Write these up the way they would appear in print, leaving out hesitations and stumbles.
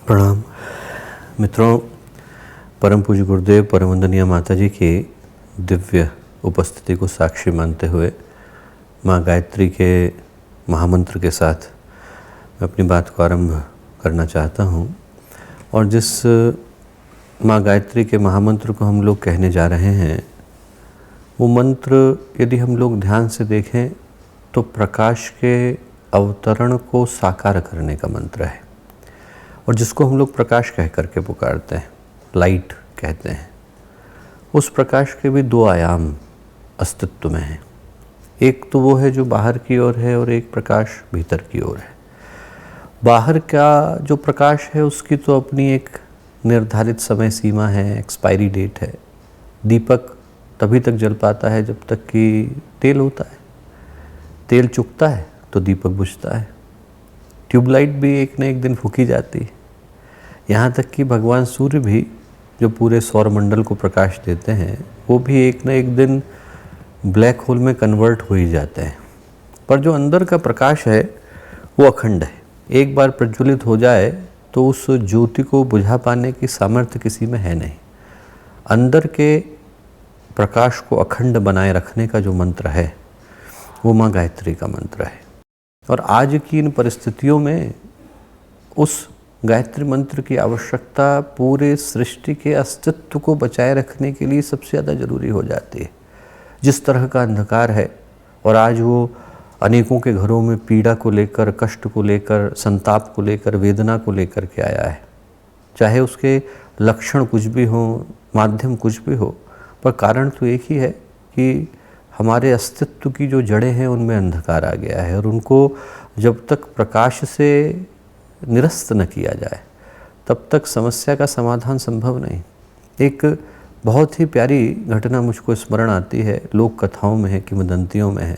प्रणाम मित्रों। परम पूज्य गुरुदेव परम वंदनीय माता जी की दिव्य उपस्थिति को साक्षी मानते हुए माँ गायत्री के महामंत्र के साथ मैं अपनी बात को आरंभ करना चाहता हूँ। और जिस माँ गायत्री के महामंत्र को हम लोग कहने जा रहे हैं, वो मंत्र यदि हम लोग ध्यान से देखें तो प्रकाश के अवतरण को साकार करने का मंत्र है। और जिसको हम लोग प्रकाश कह करके पुकारते हैं, लाइट कहते हैं, उस प्रकाश के भी दो आयाम अस्तित्व में हैं। एक तो वो है जो बाहर की ओर है और एक प्रकाश भीतर की ओर है। बाहर का जो प्रकाश है उसकी तो अपनी एक निर्धारित समय सीमा है, एक्सपायरी डेट है। दीपक तभी तक जल पाता है जब तक कि तेल होता है। तेल चुकता है तो दीपक बुझता है। ट्यूबलाइट भी एक न एक दिन फूकी जाती है। यहाँ तक कि भगवान सूर्य भी जो पूरे सौर मंडल को प्रकाश देते हैं, वो भी एक न एक दिन ब्लैक होल में कन्वर्ट हो ही जाते हैं। पर जो अंदर का प्रकाश है वो अखंड है। एक बार प्रज्वलित हो जाए तो उस ज्योति को बुझा पाने की सामर्थ्य किसी में है नहीं। अंदर के प्रकाश को अखंड बनाए रखने का जो मंत्र है वो माँ गायत्री का मंत्र है। और आज की इन परिस्थितियों में उस गायत्री मंत्र की आवश्यकता पूरे सृष्टि के अस्तित्व को बचाए रखने के लिए सबसे ज़्यादा जरूरी हो जाती है। जिस तरह का अंधकार है और आज वो अनेकों के घरों में पीड़ा को लेकर, कष्ट को लेकर, संताप को लेकर, वेदना को लेकर के आया है। चाहे उसके लक्षण कुछ भी हों, माध्यम कुछ भी हो, पर कारण तो एक ही है कि हमारे अस्तित्व की जो जड़ें हैं उनमें अंधकार आ गया है। और उनको जब तक प्रकाश से निरस्त न किया जाए तब तक समस्या का समाधान संभव नहीं। एक बहुत ही प्यारी घटना मुझको स्मरण आती है, लोक कथाओं में है, किंवदंतियों में है,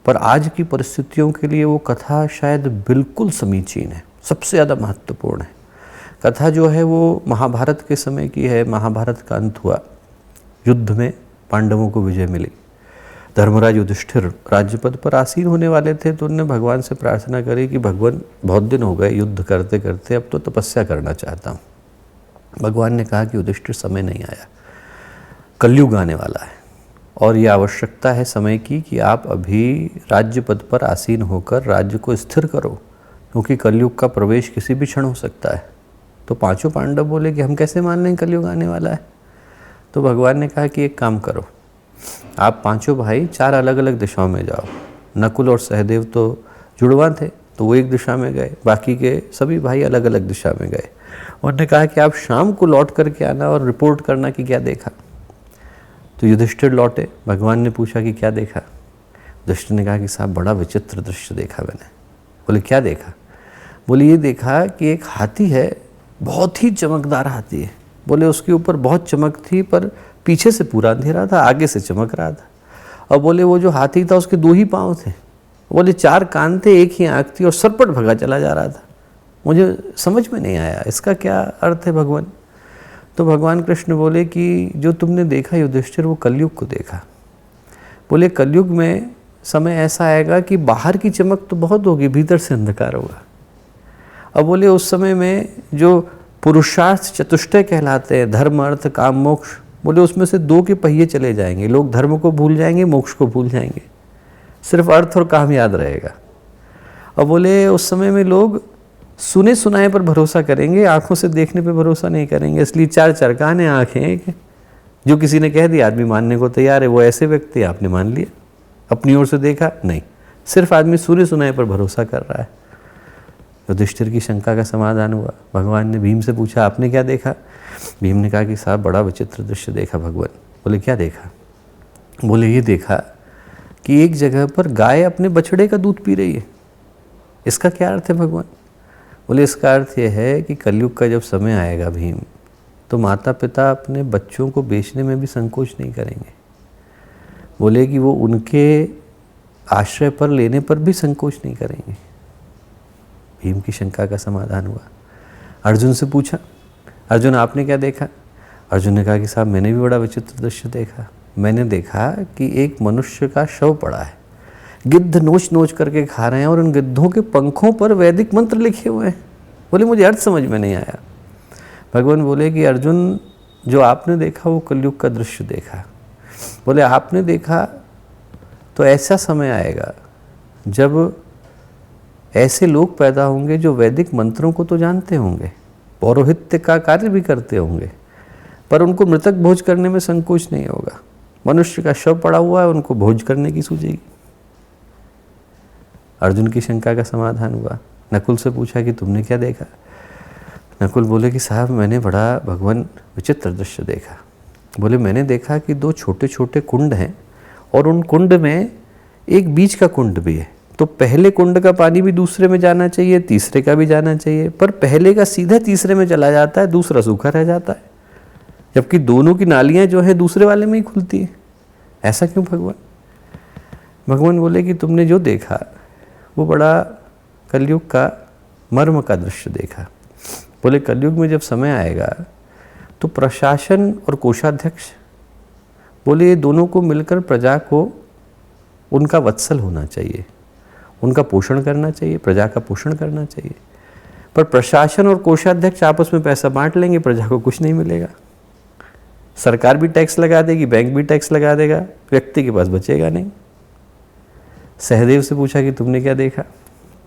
पर आज की परिस्थितियों के लिए वो कथा शायद बिल्कुल समीचीन है, सबसे ज़्यादा महत्वपूर्ण है। कथा जो है वो महाभारत के समय की है। महाभारत का अंत हुआ, युद्ध में पांडवों को विजय मिली। धर्मराज युधिष्ठिर राज्य पद पर आसीन होने वाले थे तो उन्होंने भगवान से प्रार्थना करी कि भगवान बहुत दिन हो गए युद्ध करते करते, अब तो तपस्या करना चाहता हूँ। भगवान ने कहा कि युधिष्ठिर समय नहीं आया, कलयुग आने वाला है और ये आवश्यकता है समय की कि आप अभी राज्य पद पर आसीन होकर राज्य को स्थिर करो, क्योंकि कलयुग का प्रवेश किसी भी क्षण हो सकता है। तो पांचों पांडव बोले कि हम कैसे मान लें कलयुग आने वाला है। तो भगवान ने कहा कि एक काम करो, आप पांचों भाई 4 अलग अलग दिशाओं में जाओ। नकुल और सहदेव तो जुड़वा थे तो वो एक दिशा में गए, बाकी के सभी भाई अलग अलग दिशा में गए। उन्होंने कहा कि आप शाम को लौट करके आना और रिपोर्ट करना कि क्या देखा। तो युधिष्ठिर लौटे। भगवान ने पूछा कि क्या देखा। युधिष्ठिर ने कहा कि साहब बड़ा विचित्र दृश्य देखा मैंने। बोले क्या देखा। बोले ये देखा कि एक हाथी है, बहुत ही चमकदार हाथी है। बोले उसके ऊपर बहुत चमक थी पर पीछे से पूरा अंधेरा था, आगे से चमक रहा था। और बोले वो जो हाथी था उसके 2 ही पाँव थे। बोले 4 कान थे, 1 ही आँख थी और सरपट भगा चला जा रहा था। मुझे समझ में नहीं आया इसका क्या अर्थ है भगवान। तो भगवान कृष्ण बोले कि जो तुमने देखा युधिष्ठिर वो कलयुग को देखा। बोले कलयुग में समय ऐसा आएगा कि बाहर की चमक तो बहुत होगी, भीतर से अंधकार होगा। अब बोले उस समय में जो पुरुषार्थ चतुष्टय कहलाते हैं, धर्म अर्थ काम मोक्ष, बोले उसमें से 2 के पहिए चले जाएंगे। लोग धर्म को भूल जाएंगे, मोक्ष को भूल जाएंगे, सिर्फ अर्थ और काम याद रहेगा। और बोले उस समय में लोग सुने सुनाए पर भरोसा करेंगे, आंखों से देखने पे भरोसा नहीं करेंगे। इसलिए 4 कान हैं, आँखें एक, जो किसी ने कह दिया आदमी मानने को तैयार है। वो ऐसे व्यक्ति आपने मान लिया, अपनी ओर से देखा नहीं, सिर्फ आदमी सुने सुनाए पर भरोसा कर रहा है। युधिष्ठिर की शंका का समाधान हुआ। भगवान ने भीम से पूछा आपने क्या देखा। भीम ने कहा कि साहब बड़ा विचित्र दृश्य देखा भगवान। बोले क्या देखा। बोले ये देखा कि एक जगह पर गाय अपने बछड़े का दूध पी रही है। इसका क्या अर्थ है भगवान। बोले इसका अर्थ यह है कि कलयुग का जब समय आएगा भीम, तो माता पिता अपने बच्चों को बेचने में भी संकोच नहीं करेंगे। बोले कि वो उनके आश्रय पर लेने पर भी संकोच नहीं करेंगे। भीम की शंका का समाधान हुआ। अर्जुन से पूछा अर्जुन आपने क्या देखा। अर्जुन ने कहा कि साहब मैंने भी बड़ा विचित्र दृश्य देखा। मैंने देखा कि एक मनुष्य का शव पड़ा है, गिद्ध नोच नोच करके खा रहे हैं और उन गिद्धों के पंखों पर वैदिक मंत्र लिखे हुए हैं। बोले मुझे अर्थ समझ में नहीं आया। भगवान बोले कि अर्जुन, जो आपने देखा वो कलयुग का दृश्य देखा। बोले आपने देखा तो ऐसा समय आएगा जब ऐसे लोग पैदा होंगे जो वैदिक मंत्रों को तो जानते होंगे, पौरोहित्य का कार्य भी करते होंगे, पर उनको मृतक भोज करने में संकोच नहीं होगा। मनुष्य का शव पड़ा हुआ है, उनको भोज करने की सूझेगी। अर्जुन की शंका का समाधान हुआ। नकुल से पूछा कि तुमने क्या देखा? नकुल बोले कि साहब मैंने बड़ा भगवान विचित्र दृश्य देखा। बोले मैंने देखा कि 2 छोटे छोटे कुंड हैं और उन कुंड में एक बीच का कुंड भी है। तो पहले कुंड का पानी भी दूसरे में जाना चाहिए, तीसरे का भी जाना चाहिए, पर पहले का सीधा तीसरे में चला जाता है, दूसरा सूखा रह जाता है, जबकि दोनों की नालियां जो है दूसरे वाले में ही खुलती है। ऐसा क्यों भगवान? भगवान बोले कि तुमने जो देखा वो बड़ा कलयुग का मर्म का दृश्य देखा। बोले कलयुग में जब समय आएगा तो प्रशासन और कोषाध्यक्ष, बोले ये दोनों को मिलकर प्रजा को उनका वत्सल होना चाहिए, उनका पोषण करना चाहिए, प्रजा का पोषण करना चाहिए। पर प्रशासन और कोषाध्यक्ष आपस में पैसा बांट लेंगे, प्रजा को कुछ नहीं मिलेगा। सरकार भी टैक्स लगा देगी, बैंक भी टैक्स लगा देगा, व्यक्ति के पास बचेगा नहीं। सहदेव से पूछा कि तुमने क्या देखा?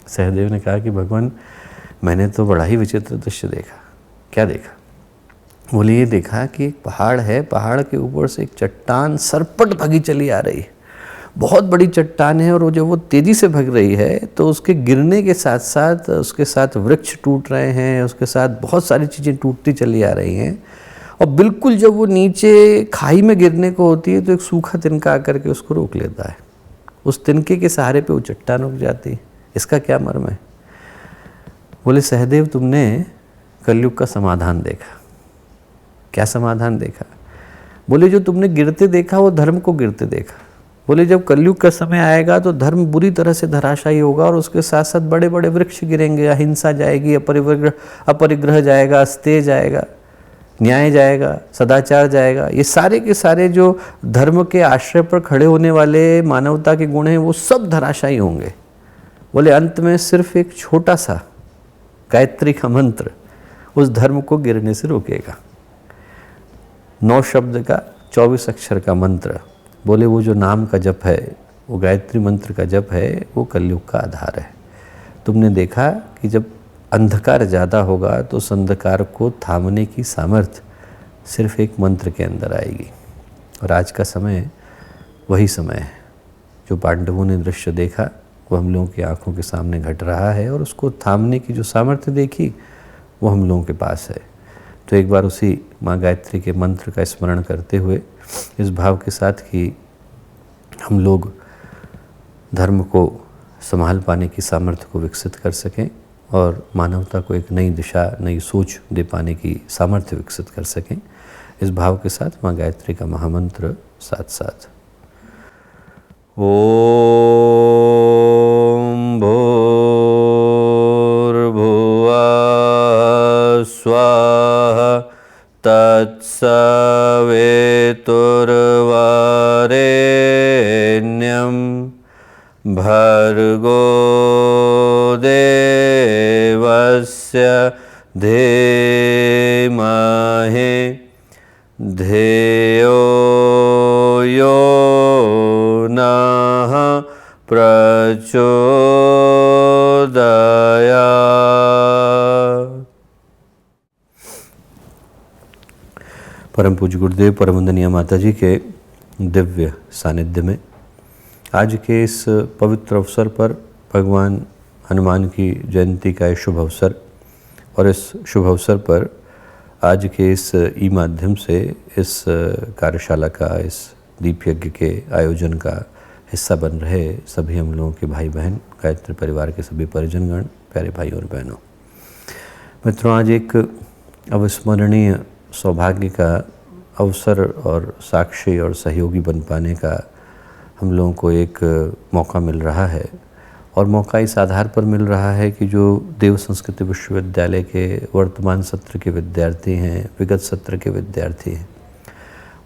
सहदेव ने कहा कि भगवान मैंने तो बड़ा ही विचित्र दृश्य देखा। क्या देखा? बोले ये देखा कि एक पहाड़ है, पहाड़ के ऊपर से एक चट्टान सरपट भगी चली आ रही है। बहुत बड़ी चट्टान है और जब वो तेज़ी से भग रही है तो उसके गिरने के साथ साथ उसके साथ वृक्ष टूट रहे हैं, उसके साथ बहुत सारी चीज़ें टूटती चली आ रही हैं। और बिल्कुल जब वो नीचे खाई में गिरने को होती है तो एक सूखा तिनका आकर के उसको रोक लेता है। उस तिनके के सहारे पे वो चट्टान रुक जाती है। इसका क्या मर्म है? बोले सहदेव तुमने कलयुग का समाधान देखा। क्या समाधान देखा? बोले जो तुमने गिरते देखा वो धर्म को गिरते देखा। बोले जब कलयुग का समय आएगा तो धर्म बुरी तरह से धराशायी होगा और उसके साथ साथ बड़े बड़े वृक्ष गिरेंगे, अहिंसा जाएगी, अपरिग्रह जाएगा, अस्तेय जाएगा, न्याय जाएगा, सदाचार जाएगा। ये सारे के सारे जो धर्म के आश्रय पर खड़े होने वाले मानवता के गुण हैं वो सब धराशायी होंगे। बोले अंत में सिर्फ एक छोटा सा गायत्री का मंत्र उस धर्म को गिरने से रोकेगा। 9 शब्द का 24 अक्षर का मंत्र। बोले वो जो नाम का जप है, वो गायत्री मंत्र का जप है, वो कलयुग का आधार है। तुमने देखा कि जब अंधकार ज़्यादा होगा तो उस अंधकार को थामने की सामर्थ्य सिर्फ एक मंत्र के अंदर आएगी। और आज का समय वही समय है। जो पांडवों ने दृश्य देखा वो हम लोगों की आंखों के सामने घट रहा है और उसको थामने की जो सामर्थ्य देखी वो हम लोगों के पास है। तो एक बार उसी माँ गायत्री के मंत्र का स्मरण करते हुए इस भाव के साथ कि हम लोग धर्म को संभाल पाने की सामर्थ्य को विकसित कर सकें और मानवता को एक नई दिशा, नई सोच दे पाने की सामर्थ्य विकसित कर सकें, इस भाव के साथ माँ गायत्री का महामंत्र साथ साथ ओम भूर्भुवः स्वाहा तत्सवितुर्वरेण्यं भर्गो देवस्य धीमहि धियो यो नः प्रचोदयात्। परम पूज्य गुरुदेव परम वंदनीय माता जी के दिव्य सानिध्य में आज के इस पवित्र अवसर पर भगवान हनुमान की जयंती का शुभ अवसर और इस शुभ अवसर पर आज के इस ई माध्यम से इस कार्यशाला का, इस दीप यज्ञ के आयोजन का हिस्सा बन रहे सभी हम लोगों के भाई बहन, गायत्री परिवार के सभी परिजनगण, प्यारे भाई और बहनों, मित्रों, आज एक अविस्मरणीय सौभाग्य का अवसर और साक्षी और सहयोगी बन पाने का हम लोगों को एक मौका मिल रहा है। और मौका इस आधार पर मिल रहा है कि जो देव संस्कृति विश्वविद्यालय के वर्तमान सत्र के विद्यार्थी हैं, विगत सत्र के विद्यार्थी हैं,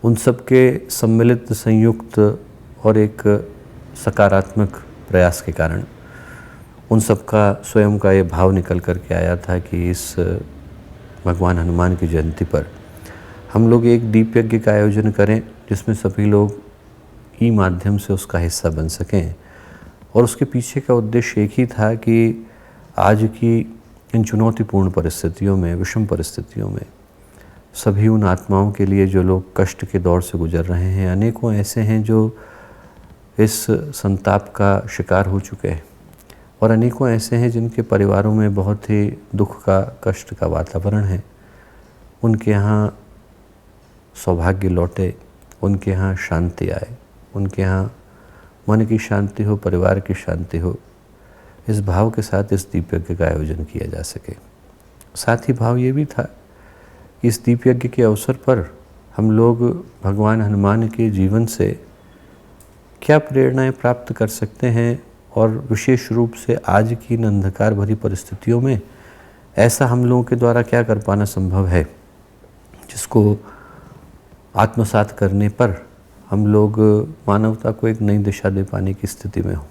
उन सब के सम्मिलित, संयुक्त और एक सकारात्मक प्रयास के कारण उन सब का स्वयं का ये भाव निकल कर के आया था कि इस भगवान हनुमान की जयंती पर हम लोग एक दीप यज्ञ का आयोजन करें, जिसमें सभी लोग ई माध्यम से उसका हिस्सा बन सकें। और उसके पीछे का उद्देश्य एक ही था कि आज की इन चुनौतीपूर्ण परिस्थितियों में, विषम परिस्थितियों में, सभी उन आत्माओं के लिए जो लोग कष्ट के दौर से गुजर रहे हैं, अनेकों ऐसे हैं जो इस संताप का शिकार हो चुके हैं, और अनेकों ऐसे हैं जिनके परिवारों में बहुत ही दुख का, कष्ट का वातावरण है। उनके यहाँ सौभाग्य लौटे, उनके यहाँ शांति आए, उनके यहाँ मन की शांति हो, परिवार की शांति हो, इस भाव के साथ इस दीप यज्ञ का आयोजन किया जा सके। साथ ही भाव ये भी था कि इस दीप यज्ञ के अवसर पर हम लोग भगवान हनुमान के जीवन से क्या प्रेरणाएं प्राप्त कर सकते हैं, और विशेष रूप से आज की इन अंधकार भरी परिस्थितियों में ऐसा हम लोगों के द्वारा क्या कर पाना संभव है जिसको आत्मसात करने पर हम लोग मानवता को एक नई दिशा दे पाने की स्थिति में हो।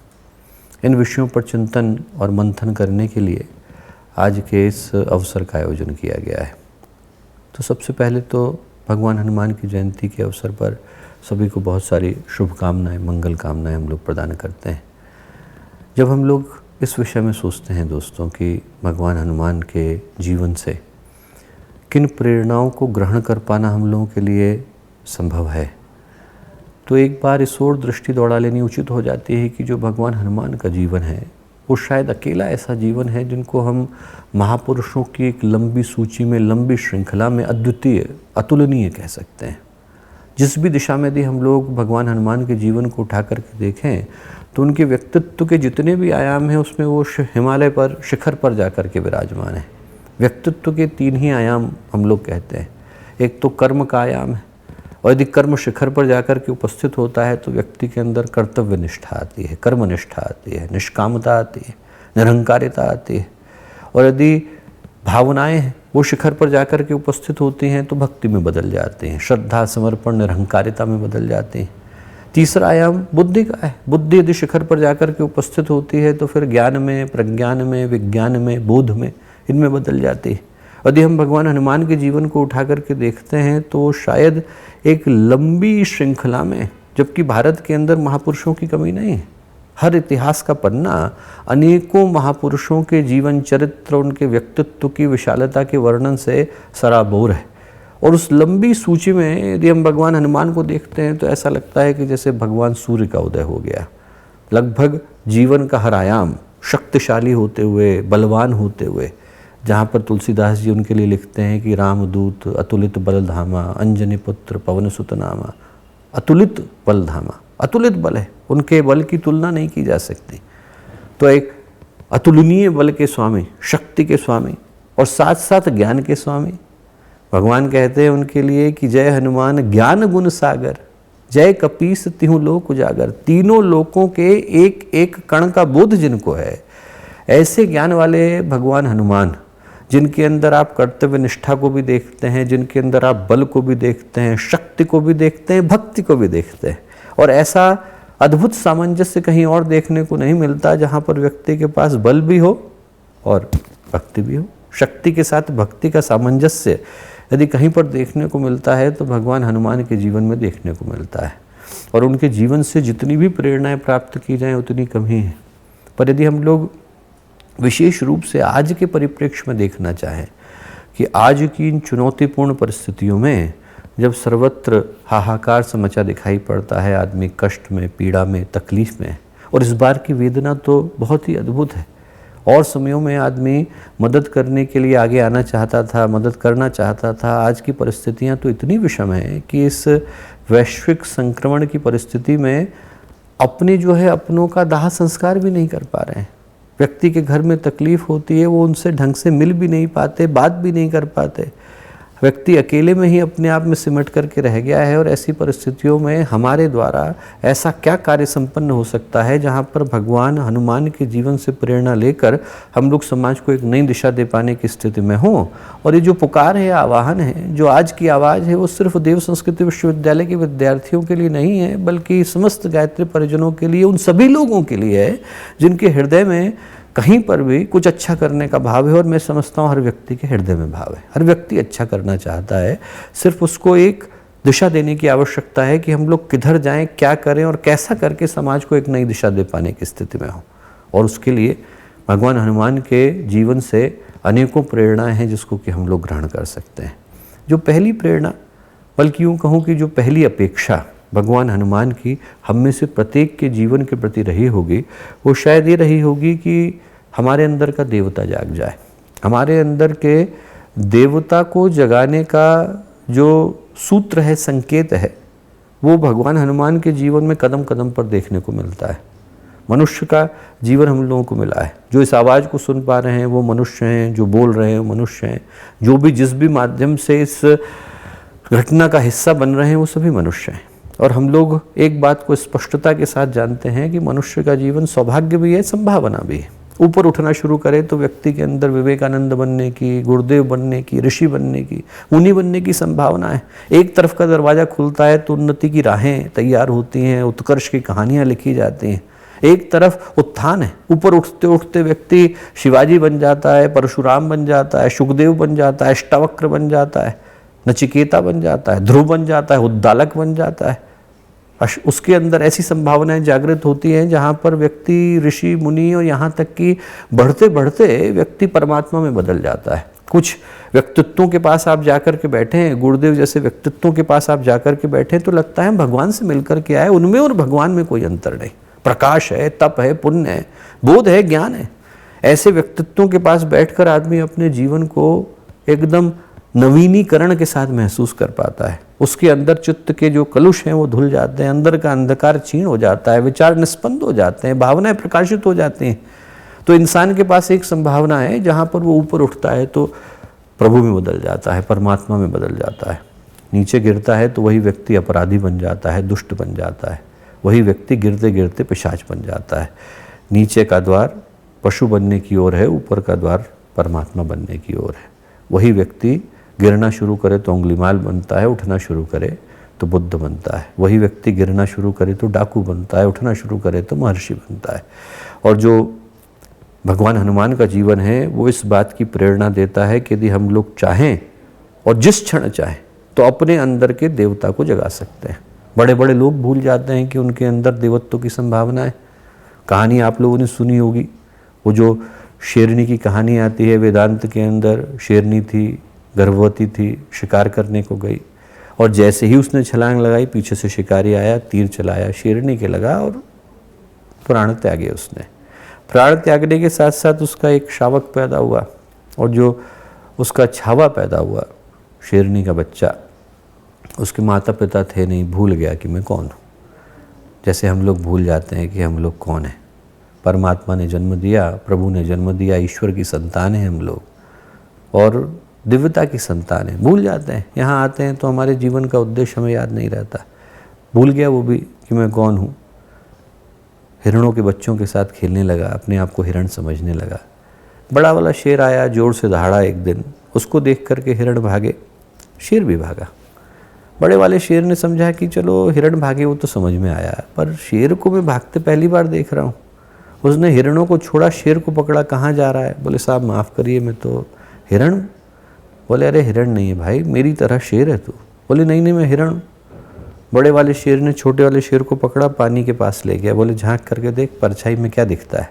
इन विषयों पर चिंतन और मंथन करने के लिए आज के इस अवसर का आयोजन किया गया है। तो सबसे पहले तो भगवान हनुमान की जयंती के अवसर पर सभी को बहुत सारी शुभकामनाएं, मंगल कामनाएं हम लोग प्रदान करते हैं। जब हम लोग इस विषय में सोचते हैं दोस्तों कि भगवान हनुमान के जीवन से किन प्रेरणाओं को ग्रहण कर पाना हम लोगों के लिए संभव है, तो एक बार इस ओर दृष्टि दौड़ा लेनी उचित हो जाती है कि जो भगवान हनुमान का जीवन है वो शायद अकेला ऐसा जीवन है जिनको हम महापुरुषों की एक लंबी सूची में, लंबी श्रृंखला में अद्वितीय, अतुलनीय कह सकते हैं। जिस भी दिशा में भी हम लोग भगवान हनुमान के जीवन को उठा करके देखें तो उनके व्यक्तित्व के जितने भी आयाम हैं उसमें वो हिमालय पर, शिखर पर जाकर के विराजमान है। व्यक्तित्व के 3 ही आयाम हम लोग कहते हैं। एक तो कर्म का आयाम है, और यदि कर्म शिखर पर जाकर के उपस्थित होता है तो व्यक्ति के अंदर कर्तव्य निष्ठा आती है, कर्म निष्ठा आती है, निष्कामता आती है, निरहंकारिता आती है। और यदि भावनाएं हैं वो शिखर पर जाकर के उपस्थित होती हैं तो भक्ति में बदल जाती हैं, श्रद्धा, समर्पण, निरहंकारिता में बदल जाती हैं। तीसरा आयाम बुद्धि का है। बुद्धि यदि शिखर पर जाकर के उपस्थित होती है तो फिर ज्ञान में, प्रज्ञान में, विज्ञान में, बोध में, इनमें बदल जाती है। यदि हम भगवान हनुमान के जीवन को उठा करके देखते हैं तो शायद एक लंबी श्रृंखला में, जबकि भारत के अंदर महापुरुषों की कमी नहीं है, हर इतिहास का पन्ना अनेकों महापुरुषों के जीवन चरित्र, उनके व्यक्तित्व की विशालता के वर्णन से सराबोर है। और उस लंबी सूची में यदि हम भगवान हनुमान को देखते हैं तो ऐसा लगता है कि जैसे भगवान सूर्य का उदय हो गया। लगभग जीवन का हर आयाम शक्तिशाली होते हुए, बलवान होते हुए, जहाँ पर तुलसीदास जी उनके लिए लिखते हैं कि रामदूत अतुलित बलधामा, अंजनी पुत्र पवन सुत नामा। अतुलित बलधामा, अतुलित बल है, उनके बल की तुलना नहीं की जा सकती। तो एक अतुलनीय बल के स्वामी, शक्ति के स्वामी, और साथ साथ ज्ञान के स्वामी। भगवान कहते हैं उनके लिए कि जय हनुमान ज्ञान गुण सागर, जय कपीस तिहु लोक उजागर। तीनों लोकों के एक एक कण का बोध जिनको है, ऐसे ज्ञान वाले भगवान हनुमान, जिनके अंदर आप कर्तव्य निष्ठा को भी देखते हैं, जिनके अंदर आप बल को भी देखते हैं, शक्ति को भी देखते हैं, भक्ति को भी देखते हैं। और ऐसा अद्भुत सामंजस्य कहीं और देखने को नहीं मिलता, जहाँ पर व्यक्ति के पास बल भी हो और भक्ति भी हो। शक्ति के साथ भक्ति का सामंजस्य यदि कहीं पर देखने को मिलता है तो भगवान हनुमान के जीवन में देखने को मिलता है। और उनके जीवन से जितनी भी प्रेरणाएं प्राप्त की जाएं उतनी कम ही है। पर यदि हम लोग विशेष रूप से आज के परिप्रेक्ष्य में देखना चाहें कि आज की इन चुनौतीपूर्ण परिस्थितियों में जब सर्वत्र हाहाकार सा मचा दिखाई पड़ता है, आदमी कष्ट में, पीड़ा में, तकलीफ में, और इस बार की वेदना तो बहुत ही अद्भुत है। और समयों में आदमी मदद करने के लिए आगे आना चाहता था, मदद करना चाहता था। आज की परिस्थितियां तो इतनी विषम हैं कि इस वैश्विक संक्रमण की परिस्थिति में अपने जो है अपनों का दाह संस्कार भी नहीं कर पा रहे हैं। व्यक्ति के घर में तकलीफ होती है, वो उनसे ढंग से मिल भी नहीं पाते, बात भी नहीं कर पाते। व्यक्ति अकेले में ही अपने आप में सिमट करके रह गया है। और ऐसी परिस्थितियों में हमारे द्वारा ऐसा क्या कार्य संपन्न हो सकता है जहाँ पर भगवान हनुमान के जीवन से प्रेरणा लेकर हम लोग समाज को एक नई दिशा दे पाने की स्थिति में हों। और ये जो पुकार है, आवाहन है, जो आज की आवाज़ है, वो सिर्फ देव संस्कृति विश्वविद्यालय के विद्यार्थियों के लिए नहीं है, बल्कि समस्त गायत्री परिजनों के लिए, उन सभी लोगों के लिए है जिनके हृदय में कहीं पर भी कुछ अच्छा करने का भाव है, और मैं समझता हूँ हर व्यक्ति के हृदय में भाव है। हर व्यक्ति अच्छा करना चाहता है, सिर्फ उसको एक दिशा देने की आवश्यकता है कि हम लोग किधर जाएं, क्या करें और कैसा करके समाज को एक नई दिशा दे पाने की स्थिति में हो। और उसके लिए भगवान हनुमान के जीवन से अनेकों प्रेरणाएं हैं जिसको कि हम लोग ग्रहण कर सकते हैं। जो पहली प्रेरणा, बल्कि यूँ कहूँ कि जो पहली अपेक्षा भगवान हनुमान की हम में से प्रत्येक के जीवन के प्रति रही होगी, वो शायद ये रही होगी कि हमारे अंदर का देवता जाग जाए। हमारे अंदर के देवता को जगाने का जो सूत्र है, संकेत है, वो भगवान हनुमान के जीवन में कदम कदम पर देखने को मिलता है। मनुष्य का जीवन हम लोगों को मिला है। जो इस आवाज़ को सुन पा रहे हैं वो मनुष्य हैं, जो बोल रहे हैं वो मनुष्य हैं, जो भी जिस भी माध्यम से इस घटना का हिस्सा बन रहे हैं वो सभी मनुष्य हैं। और हम लोग एक बात को स्पष्टता के साथ जानते हैं कि मनुष्य का जीवन सौभाग्य भी है, संभावना भी है। ऊपर उठना शुरू करे तो व्यक्ति के अंदर विवेकानंद बनने की, गुरुदेव बनने की, ऋषि बनने की, मुनि बनने की संभावना है। एक तरफ का दरवाज़ा खुलता है तो उन्नति की राहें तैयार होती हैं, उत्कर्ष की कहानियाँ लिखी जाती हैं। एक तरफ उत्थान है, ऊपर उठते उठते व्यक्ति शिवाजी बन जाता है, परशुराम बन जाता है, सुखदेव बन जाता है, अष्टावक्र बन जाता है, नचिकेता बन जाता है, ध्रुव बन जाता है, उद्दालक बन जाता है। उसके अंदर ऐसी संभावनाएं जागृत होती हैं जहाँ पर व्यक्ति ऋषि मुनि और यहाँ तक कि बढ़ते बढ़ते व्यक्ति परमात्मा में बदल जाता है। कुछ व्यक्तित्वों के पास आप जाकर के बैठे हैं, गुरुदेव जैसे व्यक्तित्वों के पास आप जाकर के बैठे तो लगता है भगवान से मिलकर के आए। उनमें और भगवान में कोई अंतर नहीं। प्रकाश है, तप है, पुण्य है, बोध है, ज्ञान है। ऐसे व्यक्तित्वों के पास बैठकर आदमी अपने जीवन को एकदम नवीनीकरण के साथ महसूस कर पाता है। उसके अंदर चित्त के जो कलुष हैं वो धुल जाते हैं, अंदर का अंधकार क्षीण हो जाता है, विचार निस्पंद हो जाते हैं, भावनाएं प्रकाशित हो जाती हैं। तो इंसान के पास एक संभावना है जहाँ पर वो ऊपर उठता है तो प्रभु में बदल जाता है, परमात्मा में बदल जाता है। नीचे गिरता है तो वही व्यक्ति अपराधी बन जाता है, दुष्ट बन जाता है। वही व्यक्ति गिरते गिरते पिशाच बन जाता है। नीचे का द्वार पशु बनने की ओर है, ऊपर का द्वार परमात्मा बनने की ओर है। वही व्यक्ति गिरना शुरू करे तो अंगुलीमाल बनता है, उठना शुरू करे तो बुद्ध बनता है। वही व्यक्ति गिरना शुरू करे तो डाकू बनता है, उठना शुरू करे तो महर्षि बनता है। और जो भगवान हनुमान का जीवन है वो इस बात की प्रेरणा देता है कि यदि हम लोग चाहें और जिस क्षण चाहें तो अपने अंदर के देवता को जगा सकते हैं। बड़े बड़े लोग भूल जाते हैं कि उनके अंदर देवत्व की संभावना है। कहानी आप लोगों ने सुनी होगी, वो जो शेरनी की कहानी आती है वेदांत के अंदर। शेरनी थी, गर्भवती थी, शिकार करने को गई और जैसे ही उसने छलांग लगाई पीछे से शिकारी आया, तीर चलाया, शेरनी के लगा और प्राण त्यागे उसने। प्राण त्यागने के साथ साथ उसका एक शावक पैदा हुआ और जो उसका छावा पैदा हुआ, शेरनी का बच्चा, उसके माता पिता थे नहीं, भूल गया कि मैं कौन हूँ। जैसे हम लोग भूल जाते हैं कि हम लोग कौन हैं। परमात्मा ने जन्म दिया, प्रभु ने जन्म दिया, ईश्वर की संतान हैं हम लोग और दिव्यता की संतान है। भूल जाते हैं, यहाँ आते हैं तो हमारे जीवन का उद्देश्य हमें याद नहीं रहता। भूल गया वो भी कि मैं कौन हूँ। हिरणों के बच्चों के साथ खेलने लगा, अपने आप को हिरण समझने लगा। बड़ा वाला शेर आया, जोर से दहाड़ा एक दिन, उसको देख करके हिरण भागे, शेर भी भागा। बड़े वाले शेर ने समझा कि चलो हिरण भागे वो तो समझ में आया, पर शेर को मैं भागते पहली बार देख रहा हूँ। उसने हिरणों को छोड़ा, शेर को पकड़ा, कहाँ जा रहा है? बोले साहब माफ़ करिए, मैं तो हिरण। बोले अरे हिरण नहीं है भाई, मेरी तरह शेर है तू। बोले नहीं नहीं मैं हिरण। बड़े वाले शेर ने छोटे वाले शेर को पकड़ा, पानी के पास ले गया। बोले झांक करके देख परछाई में क्या दिखता है।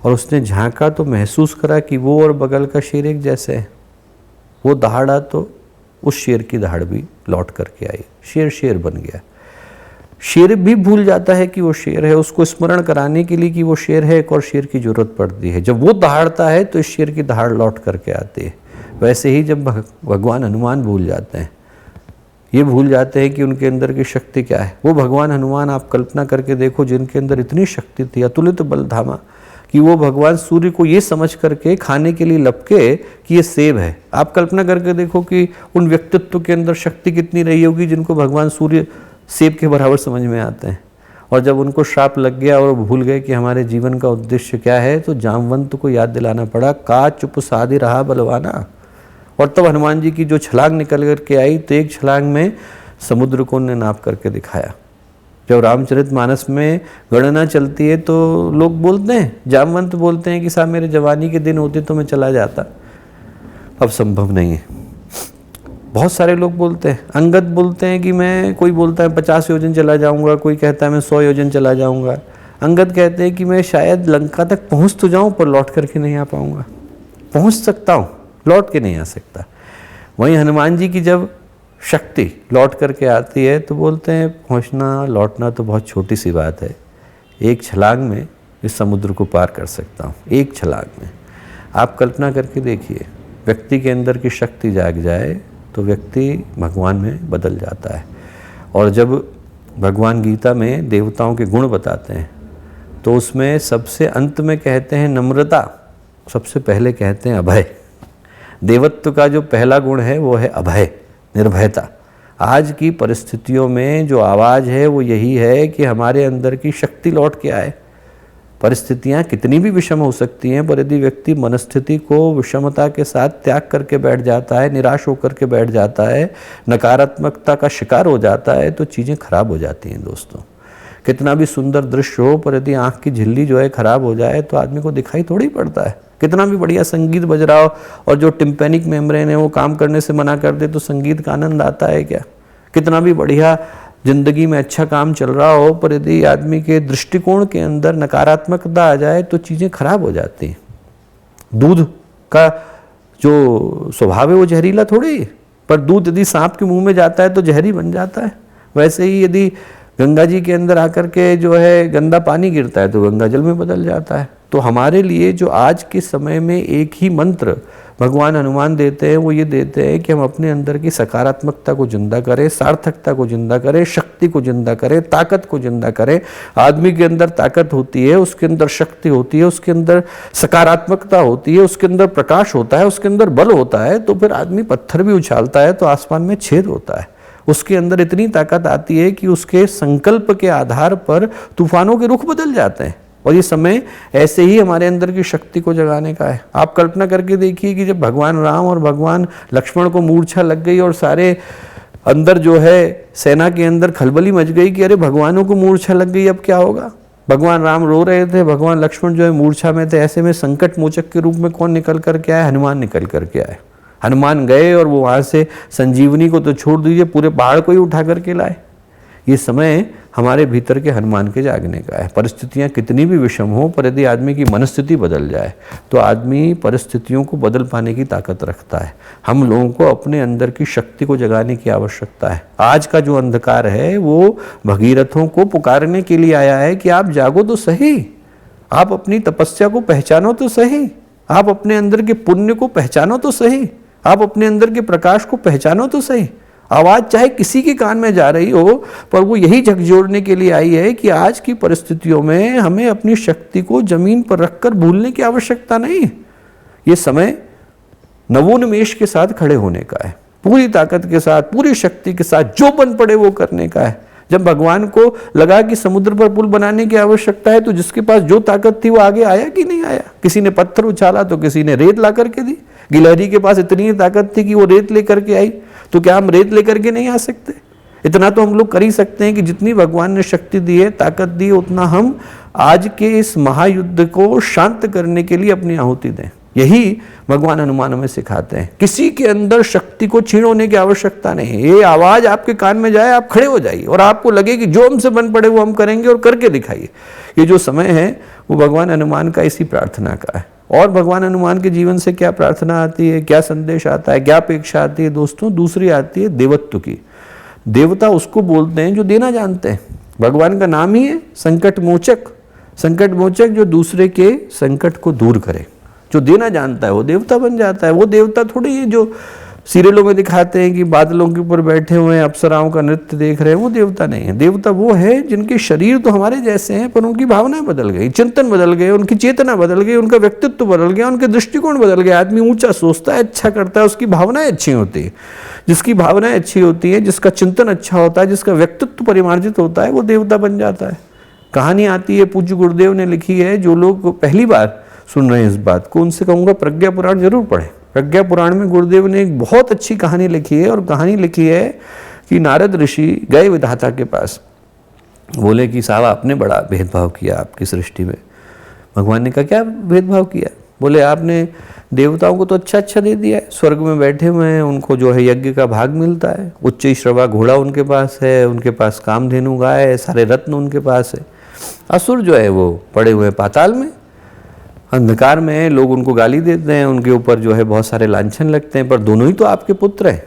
और उसने झांका तो महसूस करा कि वो और बगल का शेर एक जैसे है। वो दहाड़ा तो उस शेर की दहाड़ भी लौट करके आई। शेर शेर बन गया। शेर भी भूल जाता है कि वो शेर है। उसको स्मरण कराने के लिए कि वो शेर है एक और शेर की जरूरत पड़ती है। जब वो दहाड़ता है तो इस शेर की दहाड़ लौट करके आती है। वैसे ही जब भगवान हनुमान भूल जाते हैं, ये भूल जाते हैं कि उनके अंदर की शक्ति क्या है। वो भगवान हनुमान आप कल्पना करके देखो जिनके अंदर इतनी शक्ति थी, अतुलित बल धामा, कि वो भगवान सूर्य को ये समझ करके खाने के लिए लपके कि ये सेब है। आप कल्पना करके देखो कि उन व्यक्तित्व के अंदर शक्ति कितनी रही होगी जिनको भगवान सूर्य सेब के बराबर समझ में आते हैं। और जब उनको श्राप लग गया और भूल गए कि हमारे जीवन का उद्देश्य क्या है, तो जामवंत को याद दिलाना पड़ा, का चुप साधे रहा बलवाना। और तब हनुमान जी की जो छलांग निकल करके आई तो एक छलांग में समुद्र को उन्होंने नाप करके दिखाया। जब रामचरितमानस में गणना चलती है तो लोग बोलते हैं, जामवंत बोलते हैं कि साहब मेरे जवानी के दिन होते तो मैं चला जाता, अब संभव नहीं है। बहुत सारे लोग बोलते हैं, अंगद बोलते हैं कि मैं, कोई बोलता है 50 योजन चला जाऊंगा, कोई कहता है मैं 100 योजन चला जाऊंगा। अंगद कहते हैं कि मैं शायद लंका तक पहुंच तो जाऊं पर लौट करके नहीं आ पाऊंगा। पहुंच सकता हूं, लौट के नहीं आ सकता। वहीं हनुमान जी की जब शक्ति लौट करके आती है तो बोलते हैं पहुंचना लौटना तो बहुत छोटी सी बात है, एक छलांग में इस समुद्र को पार कर सकता हूँ, एक छलांग में। आप कल्पना करके देखिए, व्यक्ति के अंदर की शक्ति जाग जाए तो व्यक्ति भगवान में बदल जाता है। और जब भगवान गीता में देवताओं के गुण बताते हैं तो उसमें सबसे अंत में कहते हैं नम्रता, सबसे पहले कहते हैं अभय। देवत्व का जो पहला गुण है वो है अभय, निर्भयता। आज की परिस्थितियों में जो आवाज़ है वो यही है कि हमारे अंदर की शक्ति लौट के आए। परिस्थितियाँ कितनी भी विषम हो सकती हैं, पर यदि व्यक्ति मनस्थिति को विषमता के साथ त्याग करके बैठ जाता है, निराश होकर के बैठ जाता है, नकारात्मकता का शिकार हो जाता है, तो चीज़ें खराब हो जाती हैं दोस्तों। कितना भी सुंदर दृश्य हो, पर यदि आँख की झिल्ली जो है खराब हो जाए तो आदमी को दिखाई थोड़ी पड़ता है। कितना भी बढ़िया संगीत बज रहा हो और जो टिम्पेनिक मेम्ब्रेन है वो काम करने से मना कर दे तो संगीत का आनंद आता है क्या? कितना भी बढ़िया जिंदगी में अच्छा काम चल रहा हो, पर यदि आदमी के दृष्टिकोण के अंदर नकारात्मकता आ जाए तो चीज़ें खराब हो जाती हैं। दूध का जो स्वभाव है वो जहरीला थोड़ी है, पर दूध यदि सांप के मुंह में जाता है तो जहरी बन जाता है। वैसे ही यदि गंगा जी के अंदर आकर के जो है गंदा पानी गिरता है तो गंगा जल में बदल जाता है। तो हमारे लिए जो आज के समय में एक ही मंत्र भगवान हनुमान देते हैं वो ये देते हैं कि हम अपने अंदर की सकारात्मकता को जिंदा करें, सार्थकता को जिंदा करें, शक्ति को जिंदा करें, ताकत को जिंदा करें। आदमी के अंदर ताकत होती है, उसके अंदर शक्ति होती है, उसके अंदर सकारात्मकता होती है, उसके अंदर प्रकाश होता है, उसके अंदर बल होता है, तो फिर आदमी पत्थर भी उछालता है तो आसमान में छेद होता है। उसके अंदर इतनी ताकत आती है कि उसके संकल्प के आधार पर तूफानों के रुख बदल जाते हैं। और ये समय ऐसे ही हमारे अंदर की शक्ति को जगाने का है। आप कल्पना करके देखिए कि जब भगवान राम और भगवान लक्ष्मण को मूर्छा लग गई और सारे अंदर जो है सेना के अंदर खलबली मच गई कि अरे भगवानों को मूर्छा लग गई, अब क्या होगा। भगवान राम रो रहे थे, भगवान लक्ष्मण जो है मूर्छा में थे। ऐसे में संकट मोचक के रूप में कौन निकल करके आए? हनुमान निकल करके आए। हनुमान गए और वो वहाँ से संजीवनी को तो छोड़ दीजिए, पूरे पहाड़ को ही उठा करके लाए। ये समय हमारे भीतर के हनुमान के जागने का है। परिस्थितियाँ कितनी भी विषम हो, पर यदि आदमी की मनस्थिति बदल जाए तो आदमी परिस्थितियों को बदल पाने की ताकत रखता है। हम लोगों को अपने अंदर की शक्ति को जगाने की आवश्यकता है। आज का जो अंधकार है वो भगीरथों को पुकारने के लिए आया है कि आप जागो तो सही, आप अपनी तपस्या को पहचानो तो सही, आप अपने अंदर के पुण्य को पहचानो तो सही, आप अपने अंदर के प्रकाश को पहचानो तो सही। आवाज़ चाहे किसी के कान में जा रही हो, पर वो यही झकझोरने के लिए आई है कि आज की परिस्थितियों में हमें अपनी शक्ति को जमीन पर रखकर भूलने की आवश्यकता नहीं है। ये समय नवोन्मेष के साथ खड़े होने का है, पूरी ताकत के साथ, पूरी शक्ति के साथ जो बन पड़े वो करने का है। जब भगवान को लगा कि समुद्र पर पुल बनाने की आवश्यकता है तो जिसके पास जो ताकत थी वो आगे आया कि नहीं आया? किसी ने पत्थर उछाला तो किसी ने रेत ला करके दी। गिलहरी के पास इतनी ताकत थी कि वो रेत लेकर के आई, तो क्या हम रेत लेकर के नहीं आ सकते? इतना तो हम लोग कर ही सकते हैं कि जितनी भगवान ने शक्ति दी है, ताकत दी है, उतना हम आज के इस महायुद्ध को शांत करने के लिए अपनी आहुति दें। यही भगवान हनुमान हमें सिखाते हैं। किसी के अंदर शक्ति को छीन होने की आवश्यकता नहीं है। ये आवाज आपके कान में जाए, आप खड़े हो जाइए और आपको लगे कि जो हमसे बन पड़े वो हम करेंगे और करके दिखाइए। ये जो समय है वो भगवान हनुमान का इसी प्रार्थना का है। और भगवान हनुमान के जीवन से क्या प्रार्थना आती है, क्या संदेश आता है, क्या अपेक्षा आती है दोस्तों? दूसरी आती है देवत्व की। देवता उसको बोलते हैं जो देना जानते हैं। भगवान का नाम ही है संकट मोचक। संकट मोचक जो दूसरे के संकट को दूर करे, जो देना जानता है वो देवता बन जाता है। वो देवता थोड़ी है जो सीरियलों में दिखाते हैं कि बादलों के ऊपर बैठे हुए हैं, अप्सराओं का नृत्य देख रहे हैं। वो देवता नहीं है। देवता वो है जिनके शरीर तो हमारे जैसे हैं, पर उनकी भावनाएं बदल गई, चिंतन बदल गए, उनकी चेतना बदल गई, उनका व्यक्तित्व बदल गया, उनके दृष्टिकोण बदल गया। आदमी ऊंचा सोचता है, अच्छा करता है, उसकी भावनाएं अच्छी होती है। जिसकी भावनाएं अच्छी होती है, जिसका चिंतन अच्छा होता है, जिसका व्यक्तित्व परिमार्जित होता है, वो देवता बन जाता है। कहानी आती है, पूज्य गुरुदेव ने लिखी है। जो लोग पहली बार सुन रहे हैं इस बात को, उनसे कहूँगा प्रज्ञा पुराण जरूर पढ़ें। प्रज्ञा पुराण में गुरुदेव ने एक बहुत अच्छी कहानी लिखी है, और कहानी लिखी है कि नारद ऋषि गए विधाता के पास बोले कि साहब आपने बड़ा भेदभाव किया आपकी सृष्टि में। भगवान ने कहा क्या भेदभाव किया? बोले आपने देवताओं को तो अच्छा अच्छा दे दिया है, स्वर्ग में बैठे हुए हैं, उनको जो है यज्ञ का भाग मिलता है, उच्च श्रवा घोड़ा उनके पास है, उनके पास कामधेनु गाय है, सारे रत्न उनके पास है। असुर जो है वो पड़े हुए पाताल में, अंधकार में है, लोग उनको गाली देते हैं, उनके ऊपर जो है बहुत सारे लांछन लगते हैं, पर दोनों ही तो आपके पुत्र हैं।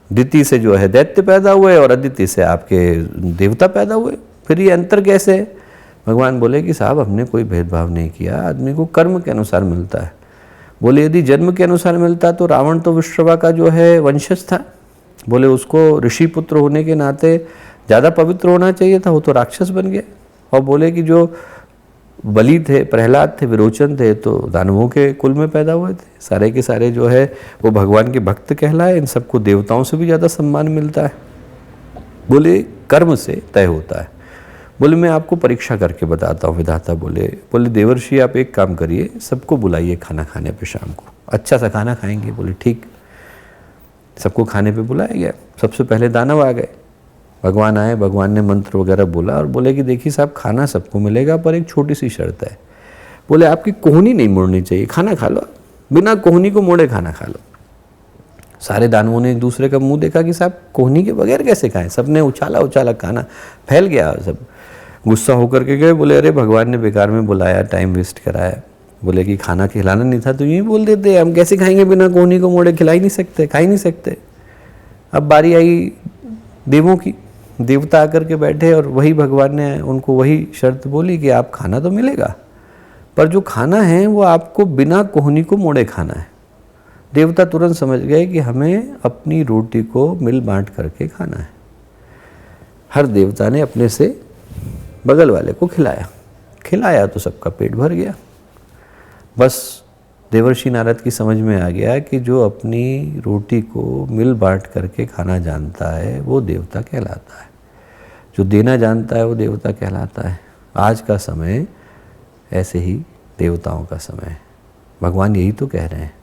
दिति से जो है दैत्य पैदा हुए और अदिति से आपके देवता पैदा हुए, फिर ये अंतर कैसे है? भगवान बोले कि साहब हमने कोई भेदभाव नहीं किया, आदमी को कर्म के अनुसार मिलता है। बोले यदि जन्म के अनुसार मिलता तो रावण तो विश्रवा का जो है वंशज था, बोले उसको ऋषि पुत्र होने के नाते ज़्यादा पवित्र होना चाहिए था, वो तो राक्षस बन गया। और बोले कि जो बलि थे, प्रहलाद थे, विरोचन थे, तो दानवों के कुल में पैदा हुए थे, सारे के सारे जो है वो भगवान के भक्त कहलाए, इन सबको देवताओं से भी ज़्यादा सम्मान मिलता है। बोले कर्म से तय होता है। बोले मैं आपको परीक्षा करके बताता हूँ। विधाता बोले देवर्षि आप एक काम करिए, सबको बुलाइए खाना खाने पे, शाम को अच्छा सा खाना खाएंगे। बोले ठीक। सबको खाने पे बुलाया गया। सबसे पहले दानव आ गए, भगवान आए, भगवान ने मंत्र वगैरह बोला और बोले कि देखिए साहब खाना सबको मिलेगा पर एक छोटी सी शर्त है। बोले आपकी कोहनी नहीं मोड़नी चाहिए, खाना खा लो, बिना कोहनी को मोड़े खाना खा लो। सारे दानवों ने एक दूसरे का मुंह देखा कि साहब कोहनी के बगैर कैसे खाएं, सबने उछाला उछाला खाना फैल गया, सब गुस्सा होकर के गए। बोले अरे भगवान ने बेकार में बुलाया, टाइम वेस्ट कराया। बोले कि खाना खिलाना नहीं था तो यूँ ही बोल देते, हम कैसे खाएंगे बिना कोहनी को मोड़े, खिला ही नहीं सकते, खा ही नहीं सकते। अब बारी आई देवों की, देवता आकर के बैठे और वही भगवान ने उनको वही शर्त बोली कि आप खाना तो मिलेगा पर जो खाना है वो आपको बिना कोहनी को मोड़े खाना है। देवता तुरंत समझ गए कि हमें अपनी रोटी को मिल बांट करके खाना है। हर देवता ने अपने से बगल वाले को खिलाया तो सबका पेट भर गया। बस देवर्षि नारद की समझ में आ गया कि जो अपनी रोटी को मिल बांट करके खाना जानता है वो देवता कहलाता है, जो देना जानता है वो देवता कहलाता है। आज का समय ऐसे ही देवताओं का समय है। भगवान यही तो कह रहे हैं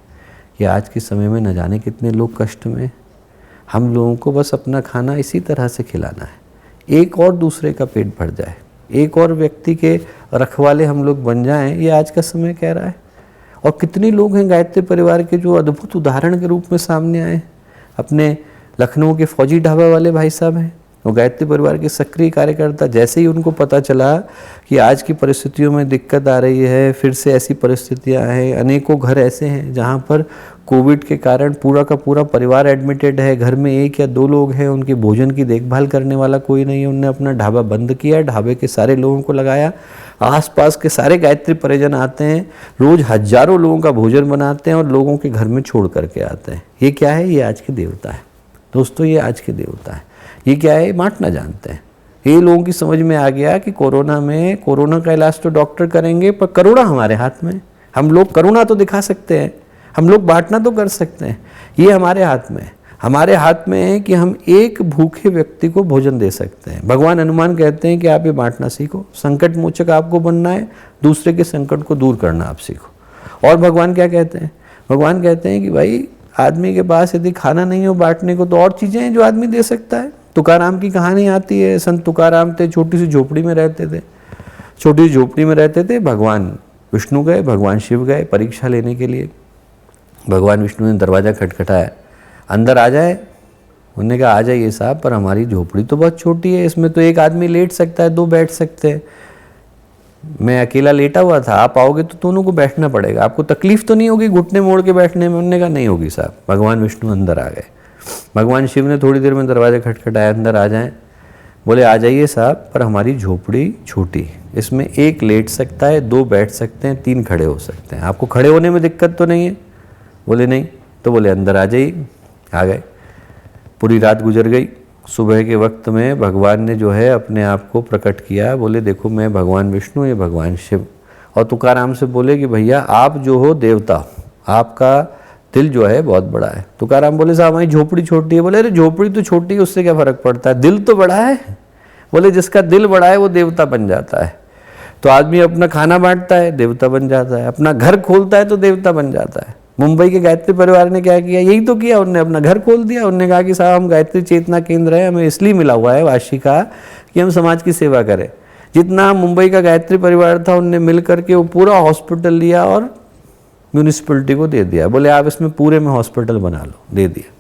कि आज के समय में न जाने कितने लोग कष्ट में, हम लोगों को बस अपना खाना इसी तरह से खिलाना है, एक और दूसरे का पेट भर जाए, एक और व्यक्ति के रखवाले हम लोग बन जाएं, ये आज का समय कह रहा है। और कितने लोग हैं गायत्री परिवार के जो अद्भुत उदाहरण के रूप में सामने आए। अपने लखनऊ के फौजी ढाबा वाले भाई साहब हैं, वो गायत्री परिवार के सक्रिय कार्यकर्ता। जैसे ही उनको पता चला कि आज की परिस्थितियों में दिक्कत आ रही है, फिर से ऐसी परिस्थितियां हैं, अनेकों घर ऐसे हैं जहां पर कोविड के कारण पूरा का पूरा परिवार एडमिटेड है, घर में एक या दो लोग हैं, उनके भोजन की देखभाल करने वाला कोई नहीं है। उन्होंने अपना ढाबा बंद किया, ढाबे के सारे लोगों को लगाया, आसपास के सारे गायत्री परिजन आते हैं, रोज हजारों लोगों का भोजन बनाते हैं और लोगों के घर में छोड़ करके आते हैं। ये क्या है? ये आज के देवता है दोस्तों, ये आज के देवता है। ये क्या है? बांटना जानते हैं। ये लोगों की समझ में आ गया कि कोरोना का इलाज तो डॉक्टर करेंगे पर करुणा हमारे हाथ में। हम लोग करुणा तो दिखा सकते हैं, हम लोग बांटना तो कर सकते हैं। ये हमारे हाथ में है, हमारे हाथ में है कि हम एक भूखे व्यक्ति को भोजन दे सकते हैं। भगवान हनुमान कहते हैं कि आप ये बांटना सीखो, संकट मोचक आपको बनना है, दूसरे के संकट को दूर करना आप सीखो। और भगवान क्या कहते हैं? भगवान कहते हैं कि भाई आदमी के पास यदि खाना नहीं हो बांटने को तो और चीज़ें हैं जो आदमी दे सकता है। तुकाराम की कहानी आती है। संत तुकाराम थे, छोटी सी झोपड़ी में रहते थे, छोटी सी झोपड़ी में रहते थे। भगवान विष्णु गए, भगवान शिव गए परीक्षा लेने के लिए। भगवान विष्णु ने दरवाज़ा खटखटाया, अंदर आ जाए। उन्होंने कहा आ जाइए साहब, पर हमारी झोपड़ी तो बहुत छोटी है, इसमें तो एक आदमी लेट सकता है, दो बैठ सकते हैं। मैं अकेला लेटा हुआ था, आप आओगे तो दोनों को बैठना पड़ेगा, आपको तकलीफ तो नहीं होगी घुटने मोड़ के बैठने में? उन्होंने कहा नहीं होगी साहब। भगवान विष्णु अंदर आ गए। भगवान शिव ने थोड़ी देर में दरवाज़ा खटखटाया, अंदर आ जाएं। बोले आ जाइए साहब, पर हमारी झोपड़ी छोटी, इसमें एक लेट सकता है, दो बैठ सकते हैं, तीन खड़े हो सकते हैं, आपको खड़े होने में दिक्कत तो नहीं है? बोले नहीं। तो बोले अंदर आ जाइए। आ गए। पूरी रात गुजर गई। सुबह के वक्त में भगवान ने जो है अपने आप को प्रकट किया। बोले देखो मैं भगवान विष्णु, ये भगवान शिव। और तुकाराम से बोले कि भैया आप जो हो देवता, आपका दिल जो है बहुत बड़ा है। तुकाराम बोले साहब हमारी झोपड़ी छोटी है। बोले अरे झोपड़ी तो छोटी है, उससे क्या फ़र्क पड़ता है, दिल तो बड़ा है। बोले जिसका दिल बड़ा है वो देवता बन जाता है। तो आदमी अपना खाना बांटता है, देवता बन जाता है, अपना घर खोलता है तो देवता बन जाता है। मुंबई के गायत्री परिवार ने क्या किया, यही तो किया, उन्होंने अपना घर खोल दिया। उन्होंने कहा कि साहब हम गायत्री चेतना केंद्र है, हमें इसलिए मिला हुआ है वार्षिक का कि हम समाज की सेवा करें। जितना मुंबई का गायत्री परिवार था उनने मिल करके वो पूरा हॉस्पिटल लिया और म्यूनिसिपैलिटी को दे दिया, बोले आप इसमें पूरे में हॉस्पिटल बना लो, दे दिया।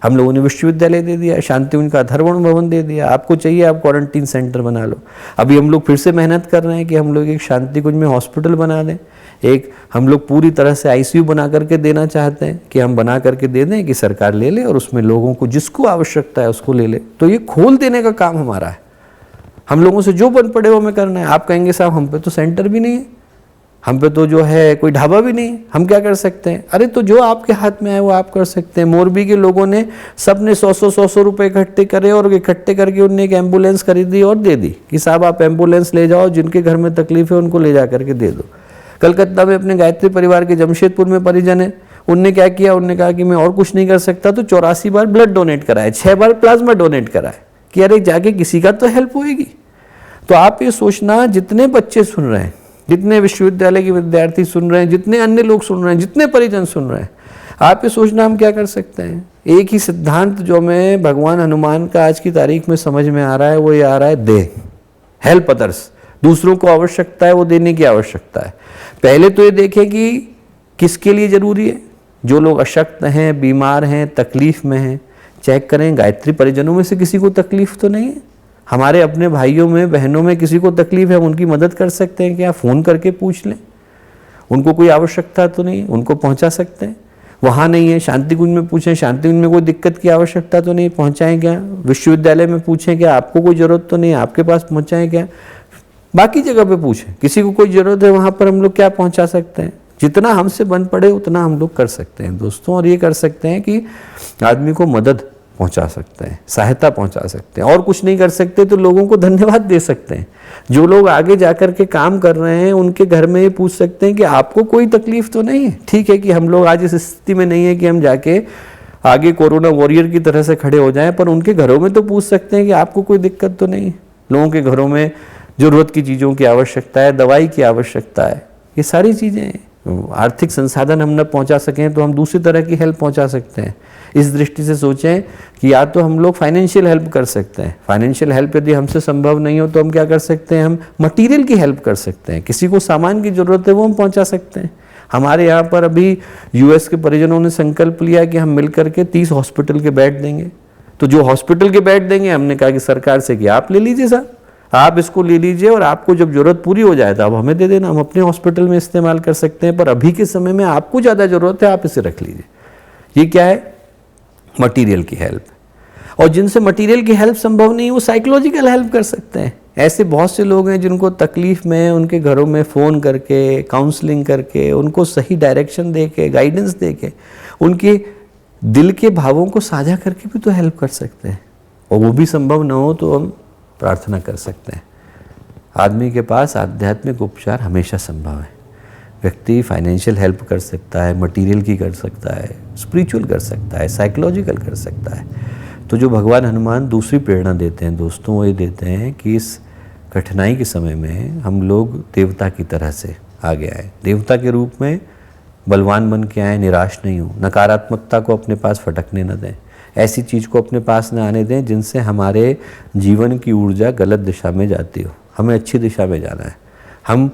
हम लोगों ने विश्वविद्यालय दे दिया, शांतिवन का अथर्वण भवन दे दिया, आपको चाहिए आप क्वारंटीन सेंटर बना लो। अभी हम लोग फिर से मेहनत कर रहे हैं कि हम लोग एक शांतिकुंज में हॉस्पिटल बना दें। एक हम लोग पूरी तरह से आईसीयू बना करके देना चाहते हैं कि हम बना करके दे दें कि सरकार ले ले और उसमें लोगों को जिसको आवश्यकता है उसको ले ले। तो ये खोल देने का काम हमारा है। हम लोगों से जो बन पड़े वो हमें करना है। आप कहेंगे साहब हम पे तो सेंटर भी नहीं है, हम पे तो जो है कोई ढाबा भी नहीं, हम क्या कर सकते हैं? अरे तो जो आपके हाथ में आए वो आप कर सकते हैं। मोरबी के लोगों ने सब ने 100 रुपए इकट्ठे करे और इकट्ठे करके उनने एक एम्बुलेंस खरीदी और दे दी कि साहब आप एम्बुलेंस ले जाओ, जिनके घर में तकलीफ है उनको ले जा करके दे दो। कलकत्ता में अपने गायत्री परिवार के जमशेदपुर में परिजन है, उनने क्या किया, उनने कहा कि मैं और कुछ नहीं कर सकता तो 84 बार ब्लड डोनेट कराए, 6 बार प्लाज्मा डोनेट कराए कि अरे जाके किसी का तो हेल्प होएगी। तो आप ये सोचना, जितने बच्चे सुन रहे हैं, जितने विश्वविद्यालय के विद्यार्थी सुन रहे हैं, जितने अन्य लोग सुन रहे हैं, जितने परिजन सुन रहे हैं, आप ये सोचना हम क्या कर सकते हैं। एक ही सिद्धांत जो हमें भगवान हनुमान का आज की तारीख में समझ में आ रहा है वो ये आ रहा है, दे, हेल्प अदर्स। दूसरों को आवश्यकता है वो देने की आवश्यकता है। पहले तो ये देखें कि किसके लिए जरूरी है। जो लोग अशक्त हैं, बीमार हैं, तकलीफ में हैं, चेक करें गायत्री परिजनों में से किसी को तकलीफ तो नहीं है। हमारे अपने भाइयों में बहनों में किसी को तकलीफ है, उनकी मदद कर सकते हैं क्या? फ़ोन करके पूछ लें, उनको कोई आवश्यकता तो नहीं, उनको पहुंचा सकते हैं। वहाँ नहीं है, शांतिकुंज में पूछें, शांतिकुंज में कोई दिक्कत की आवश्यकता तो नहीं, पहुँचाएँ क्या? विश्वविद्यालय में पूछें क्या आपको कोई ज़रूरत तो नहीं, आपके पास पहुँचाएँ क्या? बाकी जगह पे पूछें, किसी को कोई ज़रूरत है वहाँ पर हम लोग क्या पहुँचा सकते हैं। जितना हमसे बन पड़े उतना हम लोग कर सकते हैं दोस्तों। और ये कर सकते हैं कि आदमी को मदद पहुंचा सकते हैं, सहायता पहुंचा सकते हैं। और कुछ नहीं कर सकते तो लोगों को धन्यवाद दे सकते हैं। जो लोग आगे जाकर के काम कर रहे हैं उनके घर में ये पूछ सकते हैं कि आपको कोई तकलीफ तो नहीं है। ठीक है कि हम लोग आज इस स्थिति में नहीं है कि हम जाके आगे कोरोना वॉरियर की तरह से खड़े हो जाएं, पर उनके घरों में तो पूछ सकते हैं कि आपको कोई दिक्कत तो नहीं है। लोगों के घरों में ज़रूरत की चीज़ों की आवश्यकता है, दवाई की आवश्यकता है, ये सारी चीज़ें हैं। आर्थिक संसाधन हम न पहुंचा सकें तो हम दूसरी तरह की हेल्प पहुंचा सकते हैं। इस दृष्टि से सोचें कि या तो हम लोग फाइनेंशियल हेल्प कर सकते हैं, फाइनेंशियल हेल्प यदि हमसे संभव नहीं हो तो हम क्या कर सकते हैं, हम मटेरियल की हेल्प कर सकते हैं। किसी को सामान की ज़रूरत है वो हम पहुंचा सकते हैं। हमारे यहाँ पर अभी यूएस के परिजनों ने संकल्प लिया कि हम मिल करके 30 हॉस्पिटल के बेड देंगे। तो जो हॉस्पिटल के बेड देंगे, हमने कहा कि सरकार से कि आप ले लीजिए साहब, आप इसको ले लीजिए और आपको जब जरूरत पूरी हो जाए तो आप हमें दे देना, हम अपने हॉस्पिटल में इस्तेमाल कर सकते हैं। पर अभी के समय में आपको ज़्यादा ज़रूरत है, आप इसे रख लीजिए। ये क्या है? मटेरियल की हेल्प। और जिनसे मटेरियल की हेल्प संभव नहीं वो साइकोलॉजिकल हेल्प कर सकते हैं। ऐसे बहुत से लोग हैं जिनको तकलीफ में उनके घरों में फ़ोन करके, काउंसलिंग करके, उनको सही डायरेक्शन दे के, गाइडेंस दे के, उनके दिल के भावों को साझा करके भी तो हेल्प कर सकते हैं। और वो भी संभव न हो तो हम प्रार्थना कर सकते हैं। आदमी के पास आध्यात्मिक उपचार हमेशा संभव है। व्यक्ति फाइनेंशियल हेल्प कर सकता है, मटेरियल की कर सकता है, स्पिरिचुअल कर सकता है, साइकोलॉजिकल कर सकता है। तो जो भगवान हनुमान दूसरी प्रेरणा देते हैं दोस्तों, वो ये देते हैं कि इस कठिनाई के समय में हम लोग देवता की तरह से आगे आए, देवता के रूप में बलवान बन के आए, निराश नहीं हो, नकारात्मकता को अपने पास फटकने न दें, ऐसी चीज़ को अपने पास न आने दें जिनसे हमारे जीवन की ऊर्जा गलत दिशा में जाती हो। हमें अच्छी दिशा में जाना है। हम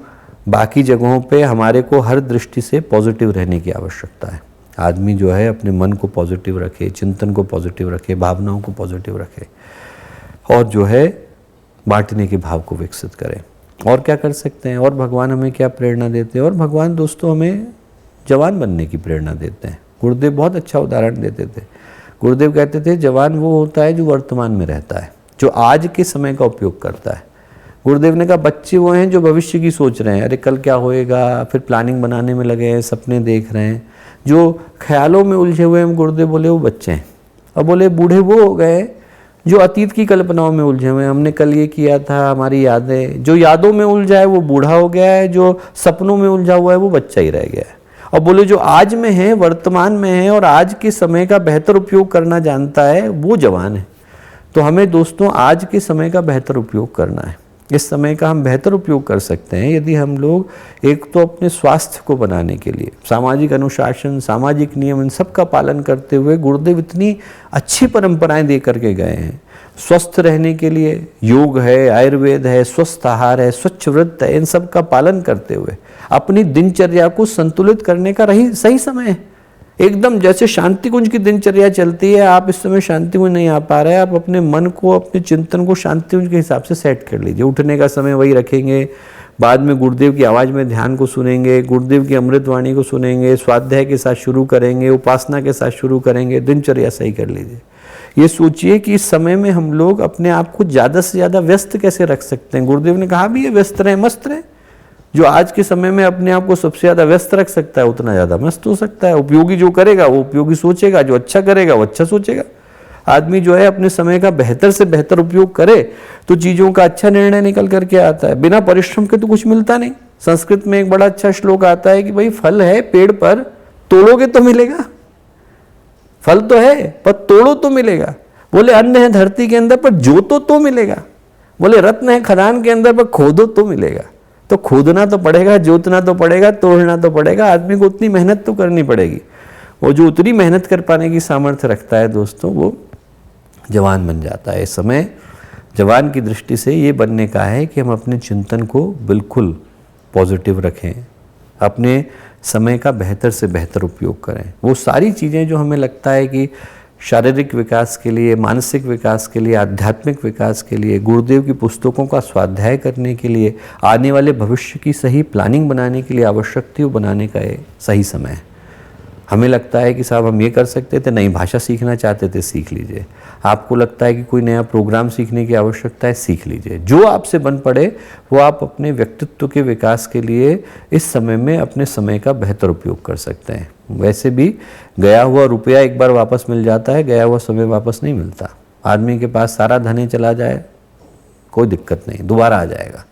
बाकी जगहों पे हमारे को हर दृष्टि से पॉजिटिव रहने की आवश्यकता है। आदमी जो है अपने मन को पॉजिटिव रखे, चिंतन को पॉजिटिव रखे, भावनाओं को पॉजिटिव रखे और जो है बांटने के भाव को विकसित करें। और क्या कर सकते हैं? और भगवान हमें क्या प्रेरणा देते हैं? और भगवान दोस्तों हमें जवान बनने की प्रेरणा देते हैं। गुरुदेव बहुत अच्छा उदाहरण देते थे। गुरुदेव कहते थे जवान वो होता है जो वर्तमान में रहता है, जो आज के समय का उपयोग करता है। गुरुदेव ने कहा बच्चे वो हैं जो भविष्य की सोच रहे हैं, अरे कल क्या होएगा, फिर प्लानिंग बनाने में लगे हैं, सपने देख रहे हैं। जो ख्यालों में उलझे हुए हैं, गुरुदेव बोले वो बच्चे हैं। और बोले बूढ़े वो हो गए जो अतीत की कल्पनाओं में उलझे हुए हैं, हमने कल ये किया था, हमारी यादें। जो यादों में उलझा है वो बूढ़ा हो गया है, जो सपनों में उलझा हुआ है वो बच्चा ही रह गया है। और बोले जो आज में है, वर्तमान में है और आज के समय का बेहतर उपयोग करना जानता है वो जवान है। तो हमें दोस्तों आज के समय का बेहतर उपयोग करना है। इस समय का हम बेहतर उपयोग कर सकते हैं यदि हम लोग एक तो अपने स्वास्थ्य को बनाने के लिए सामाजिक अनुशासन, सामाजिक नियम, इन सब का पालन करते हुए गुरुदेव इतनी अच्छी परंपराएं दे करके गए हैं। स्वस्थ रहने के लिए योग है, आयुर्वेद है, स्वस्थ आहार है, स्वच्छ व्रत है, इन सब का पालन करते हुए अपनी दिनचर्या को संतुलित करने का सही समय है। एकदम जैसे शांति कुंज की दिनचर्या चलती है, आप इस समय शांति कुंज नहीं आ पा रहे, आप अपने मन को, अपने चिंतन को शांति कुंज के हिसाब से सेट कर लीजिए। उठने का समय वही रखेंगे, बाद में गुरुदेव की आवाज़ में ध्यान को सुनेंगे, गुरुदेव की अमृतवाणी को सुनेंगे, स्वाध्याय के साथ शुरू करेंगे, उपासना के साथ शुरू करेंगे, दिनचर्या सही कर लीजिए। ये सोचिए कि इस समय में हम लोग अपने आप को ज़्यादा से ज़्यादा व्यस्त कैसे रख सकते हैं। गुरुदेव ने कहा भी ये व्यस्त रहें, मस्त रहें। जो आज के समय में अपने आप को सबसे ज़्यादा व्यस्त रख सकता है उतना ज़्यादा मस्त हो सकता है। उपयोगी जो करेगा वो उपयोगी सोचेगा, जो अच्छा करेगा वो अच्छा सोचेगा। आदमी जो है अपने समय का बेहतर से बेहतर उपयोग करे तो चीज़ों का अच्छा निर्णय निकल करके आता है। बिना परिश्रम के तो कुछ मिलता नहीं। संस्कृत में एक बड़ा अच्छा श्लोक आता है कि भाई फल है पेड़ पर, तोड़ोगे तो मिलेगा। फल तो है पर तोड़ो तो मिलेगा। बोले अन्न है धरती के अंदर पर जोतो तो मिलेगा। बोले रत्न है खदान के अंदर पर खोदो तो मिलेगा। तो खोदना तो पड़ेगा, जोतना तो पड़ेगा, तोड़ना तो पड़ेगा। आदमी को उतनी मेहनत तो करनी पड़ेगी। वो जो उतनी मेहनत कर पाने की सामर्थ्य रखता है दोस्तों, वो जवान बन जाता है। इस समय जवान की दृष्टि से ये बनने का है कि हम अपने चिंतन को बिल्कुल पॉजिटिव रखें, अपने समय का बेहतर से बेहतर उपयोग करें। वो सारी चीज़ें जो हमें लगता है कि शारीरिक विकास के लिए, मानसिक विकास के लिए, आध्यात्मिक विकास के लिए, गुरुदेव की पुस्तकों का स्वाध्याय करने के लिए, आने वाले भविष्य की सही प्लानिंग बनाने के लिए आवश्यक थी, वो बनाने का ये सही समय है। हमें लगता है कि साहब हम ये कर सकते थे, नई भाषा सीखना चाहते थे, सीख लीजिए। आपको लगता है कि कोई नया प्रोग्राम सीखने की आवश्यकता है, सीख लीजिए। जो आपसे बन पड़े वो आप अपने व्यक्तित्व के विकास के लिए इस समय में अपने समय का बेहतर उपयोग कर सकते हैं। वैसे भी गया हुआ रुपया एक बार वापस मिल जाता है, गया हुआ समय वापस नहीं मिलता। आदमी के पास सारा धन ही चला जाए कोई दिक्कत नहीं, दोबारा आ जाएगा।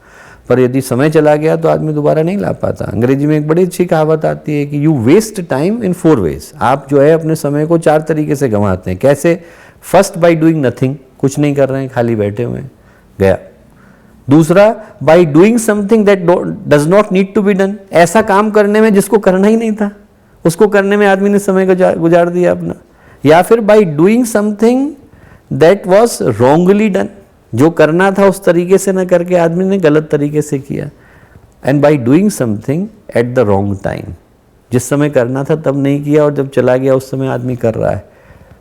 पर यदि समय चला गया तो आदमी दोबारा नहीं ला पाता। अंग्रेजी में एक बड़ी अच्छी कहावत आती है कि you waste time in 4 ways। आप जो है अपने समय को 4 तरीके से गंवाते हैं। कैसे? फर्स्ट, बाय डूइंग नथिंग, कुछ नहीं कर रहे हैं, खाली बैठे हुए हैं, गया। दूसरा, by doing something that does not need to be done, ऐसा काम करने में जिसको करना ही नहीं था, उसको करने में आदमी ने समय गुजार दिया अपना। या फिर bye doing something that was wrongly done, जो करना था उस तरीके से न करके आदमी ने गलत तरीके से किया। And bye doing something at the wrong time, जिस समय करना था तब नहीं किया और जब चला गया उस समय आदमी कर रहा है।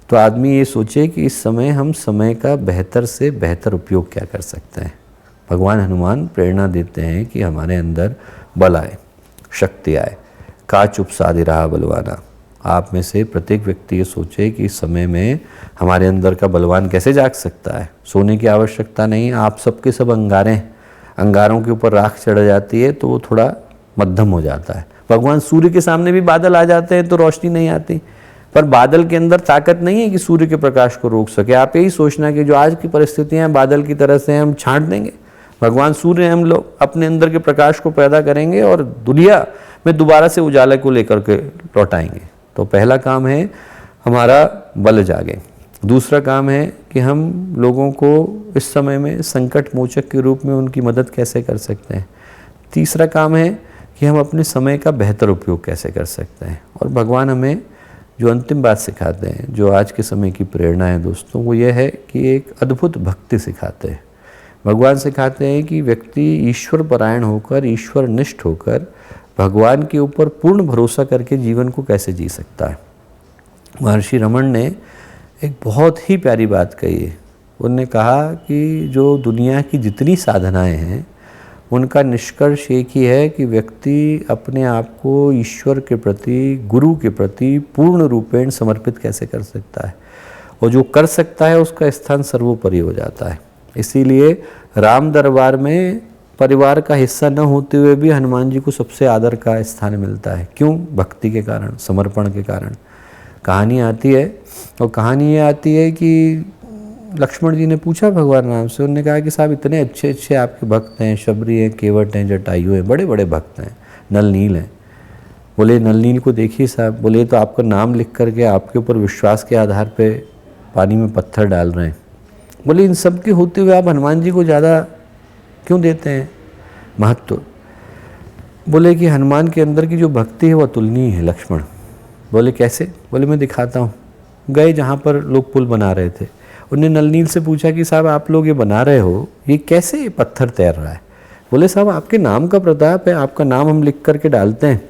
तो आदमी ये सोचे कि इस समय हम समय का बेहतर से बेहतर उपयोग क्या कर सकते हैं। भगवान हनुमान प्रेरणा देते हैं कि हमारे अंदर बल आए, शक्ति आए। का चुप साधि रहा बलवाना। आप में से प्रत्येक व्यक्ति ये सोचे कि इस समय में हमारे अंदर का बलवान कैसे जाग सकता है। सोने की आवश्यकता नहीं, आप सबके सब अंगारे हैं। अंगारों के ऊपर राख चढ़ जाती है तो वो थोड़ा मध्यम हो जाता है। भगवान सूर्य के सामने भी बादल आ जाते हैं तो रोशनी नहीं आती, पर बादल के अंदर ताकत नहीं है कि सूर्य के प्रकाश को रोक सके। आप यही सोचना कि जो आज की परिस्थितियाँ हैं बादल की तरह से हम छांट देंगे। भगवान सूर्य हम लोग अपने अंदर के प्रकाश को पैदा करेंगे और दुनिया में दोबारा से उजाले को लेकर के लौटाएंगे। तो पहला काम है हमारा बल जागे। दूसरा काम है कि हम लोगों को इस समय में संकट मोचक के रूप में उनकी मदद कैसे कर सकते हैं। तीसरा काम है कि हम अपने समय का बेहतर उपयोग कैसे कर सकते हैं। और भगवान हमें जो अंतिम बात सिखाते हैं, जो आज के समय की प्रेरणा है दोस्तों, वो ये है कि एक अद्भुत भक्ति सिखाते हैं। भगवान सिखाते हैं कि व्यक्ति ईश्वर परायण होकर, ईश्वर निष्ठ होकर भगवान के ऊपर पूर्ण भरोसा करके जीवन को कैसे जी सकता है। महर्षि रमण ने एक बहुत ही प्यारी बात कही है। उन्होंने कहा कि जो दुनिया की जितनी साधनाएं हैं उनका निष्कर्ष एक ही है कि व्यक्ति अपने आप को ईश्वर के प्रति, गुरु के प्रति पूर्ण रूपेण समर्पित कैसे कर सकता है। और जो कर सकता है उसका स्थान सर्वोपरि हो जाता है। इसीलिए राम दरबार में परिवार का हिस्सा न होते हुए भी हनुमान जी को सबसे आदर का स्थान मिलता है। क्यों? भक्ति के कारण, समर्पण के कारण। कहानी आती है और कहानी ये आती है कि लक्ष्मण जी ने पूछा भगवान राम से, उन्होंने कहा कि साहब इतने अच्छे अच्छे आपके भक्त हैं, शबरी हैं, केवट हैं, जटायु हैं, बड़े बड़े भक्त हैं, नल नील हैं। बोले नल नील को देखिए साहब, बोले तो आपका नाम लिख करके आपके ऊपर विश्वास के आधार पे पानी में पत्थर डाल रहे हैं। बोले इन सब के होते हुए आप हनुमान जी को ज़्यादा क्यों देते हैं महत्व? बोले कि हनुमान के अंदर की जो भक्ति है वो अतुलनीय है। लक्ष्मण बोले कैसे? बोले मैं दिखाता हूँ। गए जहाँ पर लोग पुल बना रहे थे, उन्हें नल नील से पूछा कि साहब आप लोग ये बना रहे हो, ये कैसे पत्थर तैर रहा है? बोले साहब आपके नाम का प्रताप है, आपका नाम हम लिख करके डालते हैं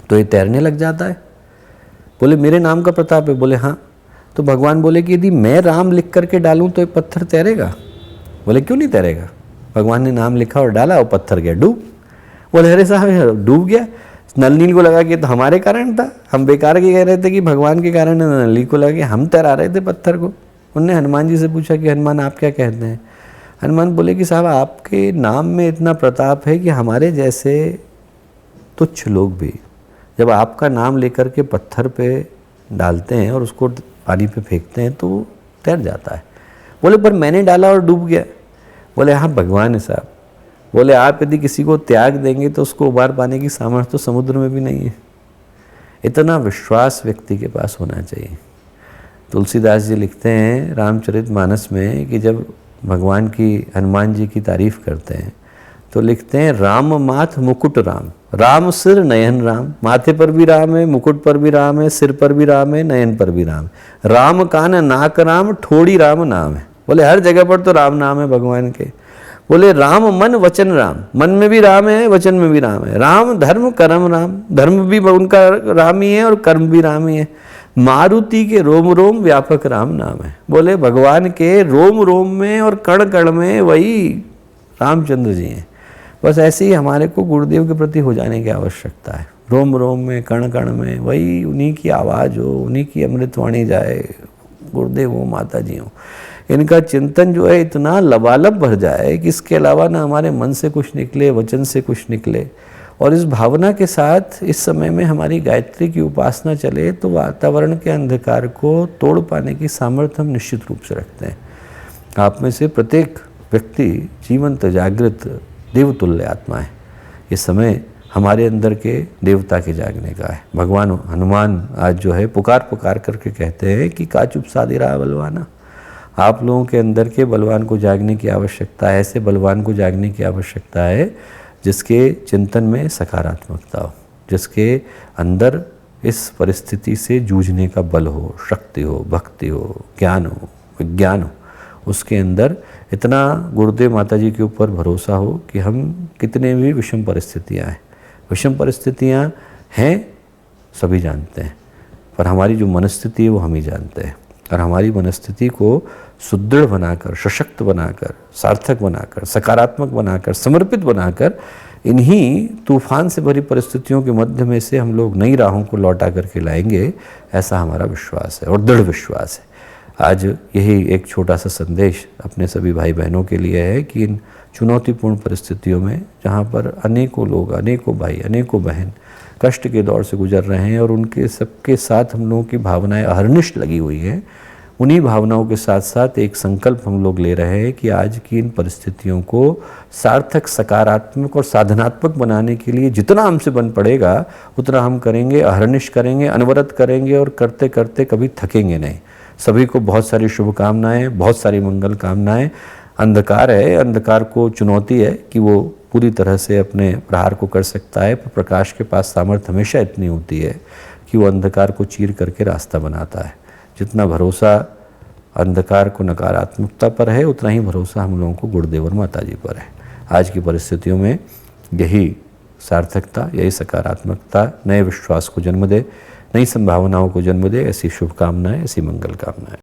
तो ये तैरने लग जाता है। बोले मेरे नाम का प्रताप है? बोले हाँ। तो भगवान बोले कि यदि मैं राम लिख करके डालूं तो ये पत्थर तैरेगा? बोले क्यों नहीं तैरेगा? भगवान ने नाम लिखा और डाला और पत्थर गया डूब। बोले अरे साहब डूब गया, नल नील को लगा कि तो हमारे कारण था, हम बेकार के कह रहे थे कि भगवान के कारण। नल नील को लगा कि हम तैरा रहे थे पत्थर को। उनने हनुमान जी से पूछा कि हनुमान आप क्या कहते हैं? हनुमान बोले कि साहब आपके नाम में इतना प्रताप है कि हमारे जैसे तुच्छ लोग भी जब आपका नाम लेकर के पत्थर पे डालते हैं और उसको पानी पे फेंकते हैं तो वो तैर जाता है। बोले पर मैंने डाला और डूब गया। बोले हाँ भगवान है साहब। बोले आप यदि किसी को त्याग देंगे तो उसको उबार पाने की सामर्थ्य तो समुद्र में भी नहीं है। इतना विश्वास व्यक्ति के पास होना चाहिए। तुलसीदास जी लिखते हैं रामचरितमानस में कि जब भगवान की हनुमान जी की तारीफ करते हैं तो लिखते हैं राम माथ मुकुट राम, राम सिर नयन राम। माथे पर भी राम है, मुकुट पर भी राम है, सिर पर भी राम है, नयन पर भी राम। राम कान नाक राम, ठोड़ी राम नाम है। बोले हर जगह पर तो राम नाम है भगवान के। बोले राम मन वचन राम, मन में भी राम है, वचन में भी राम है। राम धर्म कर्म राम, धर्म भी उनका राम ही है और कर्म भी राम ही है। मारुति के रोम रोम व्यापक राम नाम है। बोले भगवान के रोम रोम में और कण कण में वही रामचंद्र जी हैं। बस ऐसे ही हमारे को गुरुदेव के प्रति हो जाने की आवश्यकता है। रोम रोम में कण कण में वही उन्हीं की आवाज़ हो, उन्हीं की अमृतवाणी जाए, गुरुदेव हो, माता जी हो, इनका चिंतन जो है इतना लबालब भर जाए कि इसके अलावा ना हमारे मन से कुछ निकले, वचन से कुछ निकले। और इस भावना के साथ इस समय में हमारी गायत्री की उपासना चले तो वातावरण के अंधकार को तोड़ पाने की सामर्थ्य हम निश्चित रूप से रखते हैं। आप में से प्रत्येक व्यक्ति जीवंत जागृत देवतुल्य आत्मा है। ये समय हमारे अंदर के देवता के जागने का है। भगवान हनुमान आज जो है पुकार पुकार करके कहते हैं कि का चुप साधी रहा बलवाना। आप लोगों के अंदर के बलवान को जागने की आवश्यकता है। ऐसे बलवान को जागने की आवश्यकता है जिसके चिंतन में सकारात्मकता हो, जिसके अंदर इस परिस्थिति से जूझने का बल हो, शक्ति हो, भक्ति हो, ज्ञान हो, विज्ञान हो। उसके अंदर इतना गुरुदेव माता जी के ऊपर भरोसा हो कि हम कितने भी विषम परिस्थितियाँ हैं, विषम परिस्थितियाँ हैं सभी जानते हैं, पर हमारी जो मनस्थिति है वो हम ही जानते हैं। और हमारी मनस्थिति को सुदृढ़ बनाकर, सशक्त बनाकर, सार्थक बनाकर, सकारात्मक बनाकर, समर्पित बनाकर इन्हीं तूफान से भरी परिस्थितियों के मध्य में से हम लोग नई राहों को लौटा करके लाएंगे, ऐसा हमारा विश्वास है और दृढ़ विश्वास है। आज यही एक छोटा सा संदेश अपने सभी भाई बहनों के लिए है कि इन चुनौतीपूर्ण परिस्थितियों में जहाँ पर अनेकों लोग, अनेकों भाई, अनेकों बहन कष्ट के दौर से गुजर रहे हैं और उनके सबके साथ हम लोगों की भावनाएं अहर्निश लगी हुई हैं, उन्हीं भावनाओं के साथ साथ एक संकल्प हम लोग ले रहे हैं कि आज की इन परिस्थितियों को सार्थक, सकारात्मक और साधनात्मक बनाने के लिए जितना हमसे बन पड़ेगा उतना हम करेंगे, अहर्निश करेंगे, अनवरत करेंगे और करते करते कभी थकेंगे नहीं। सभी को बहुत सारी शुभकामनाएं, बहुत सारी मंगल कामनाएं। अंधकार है, अंधकार को चुनौती है कि वो पूरी तरह से अपने प्रहार को कर सकता है, पर प्रकाश के पास सामर्थ्य हमेशा इतनी होती है कि वो अंधकार को चीर करके रास्ता बनाता है। जितना भरोसा अंधकार को नकारात्मकता पर है उतना ही भरोसा हम लोगों को गुरुदेव और माता जी पर है। आज की परिस्थितियों में यही सार्थकता, यही सकारात्मकता नए विश्वास को जन्म दे, नई संभावनाओं को जन्म दे। ऐसी शुभकामनाएं, ऐसी मंगल कामनाएं।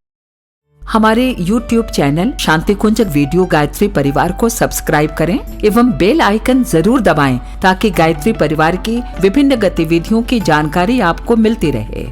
हमारे YouTube चैनल शांति कुंज वीडियो गायत्री परिवार को सब्सक्राइब करें एवं बेल आइकन जरूर दबाएं ताकि गायत्री परिवार की विभिन्न गतिविधियों की जानकारी आपको मिलती रहे।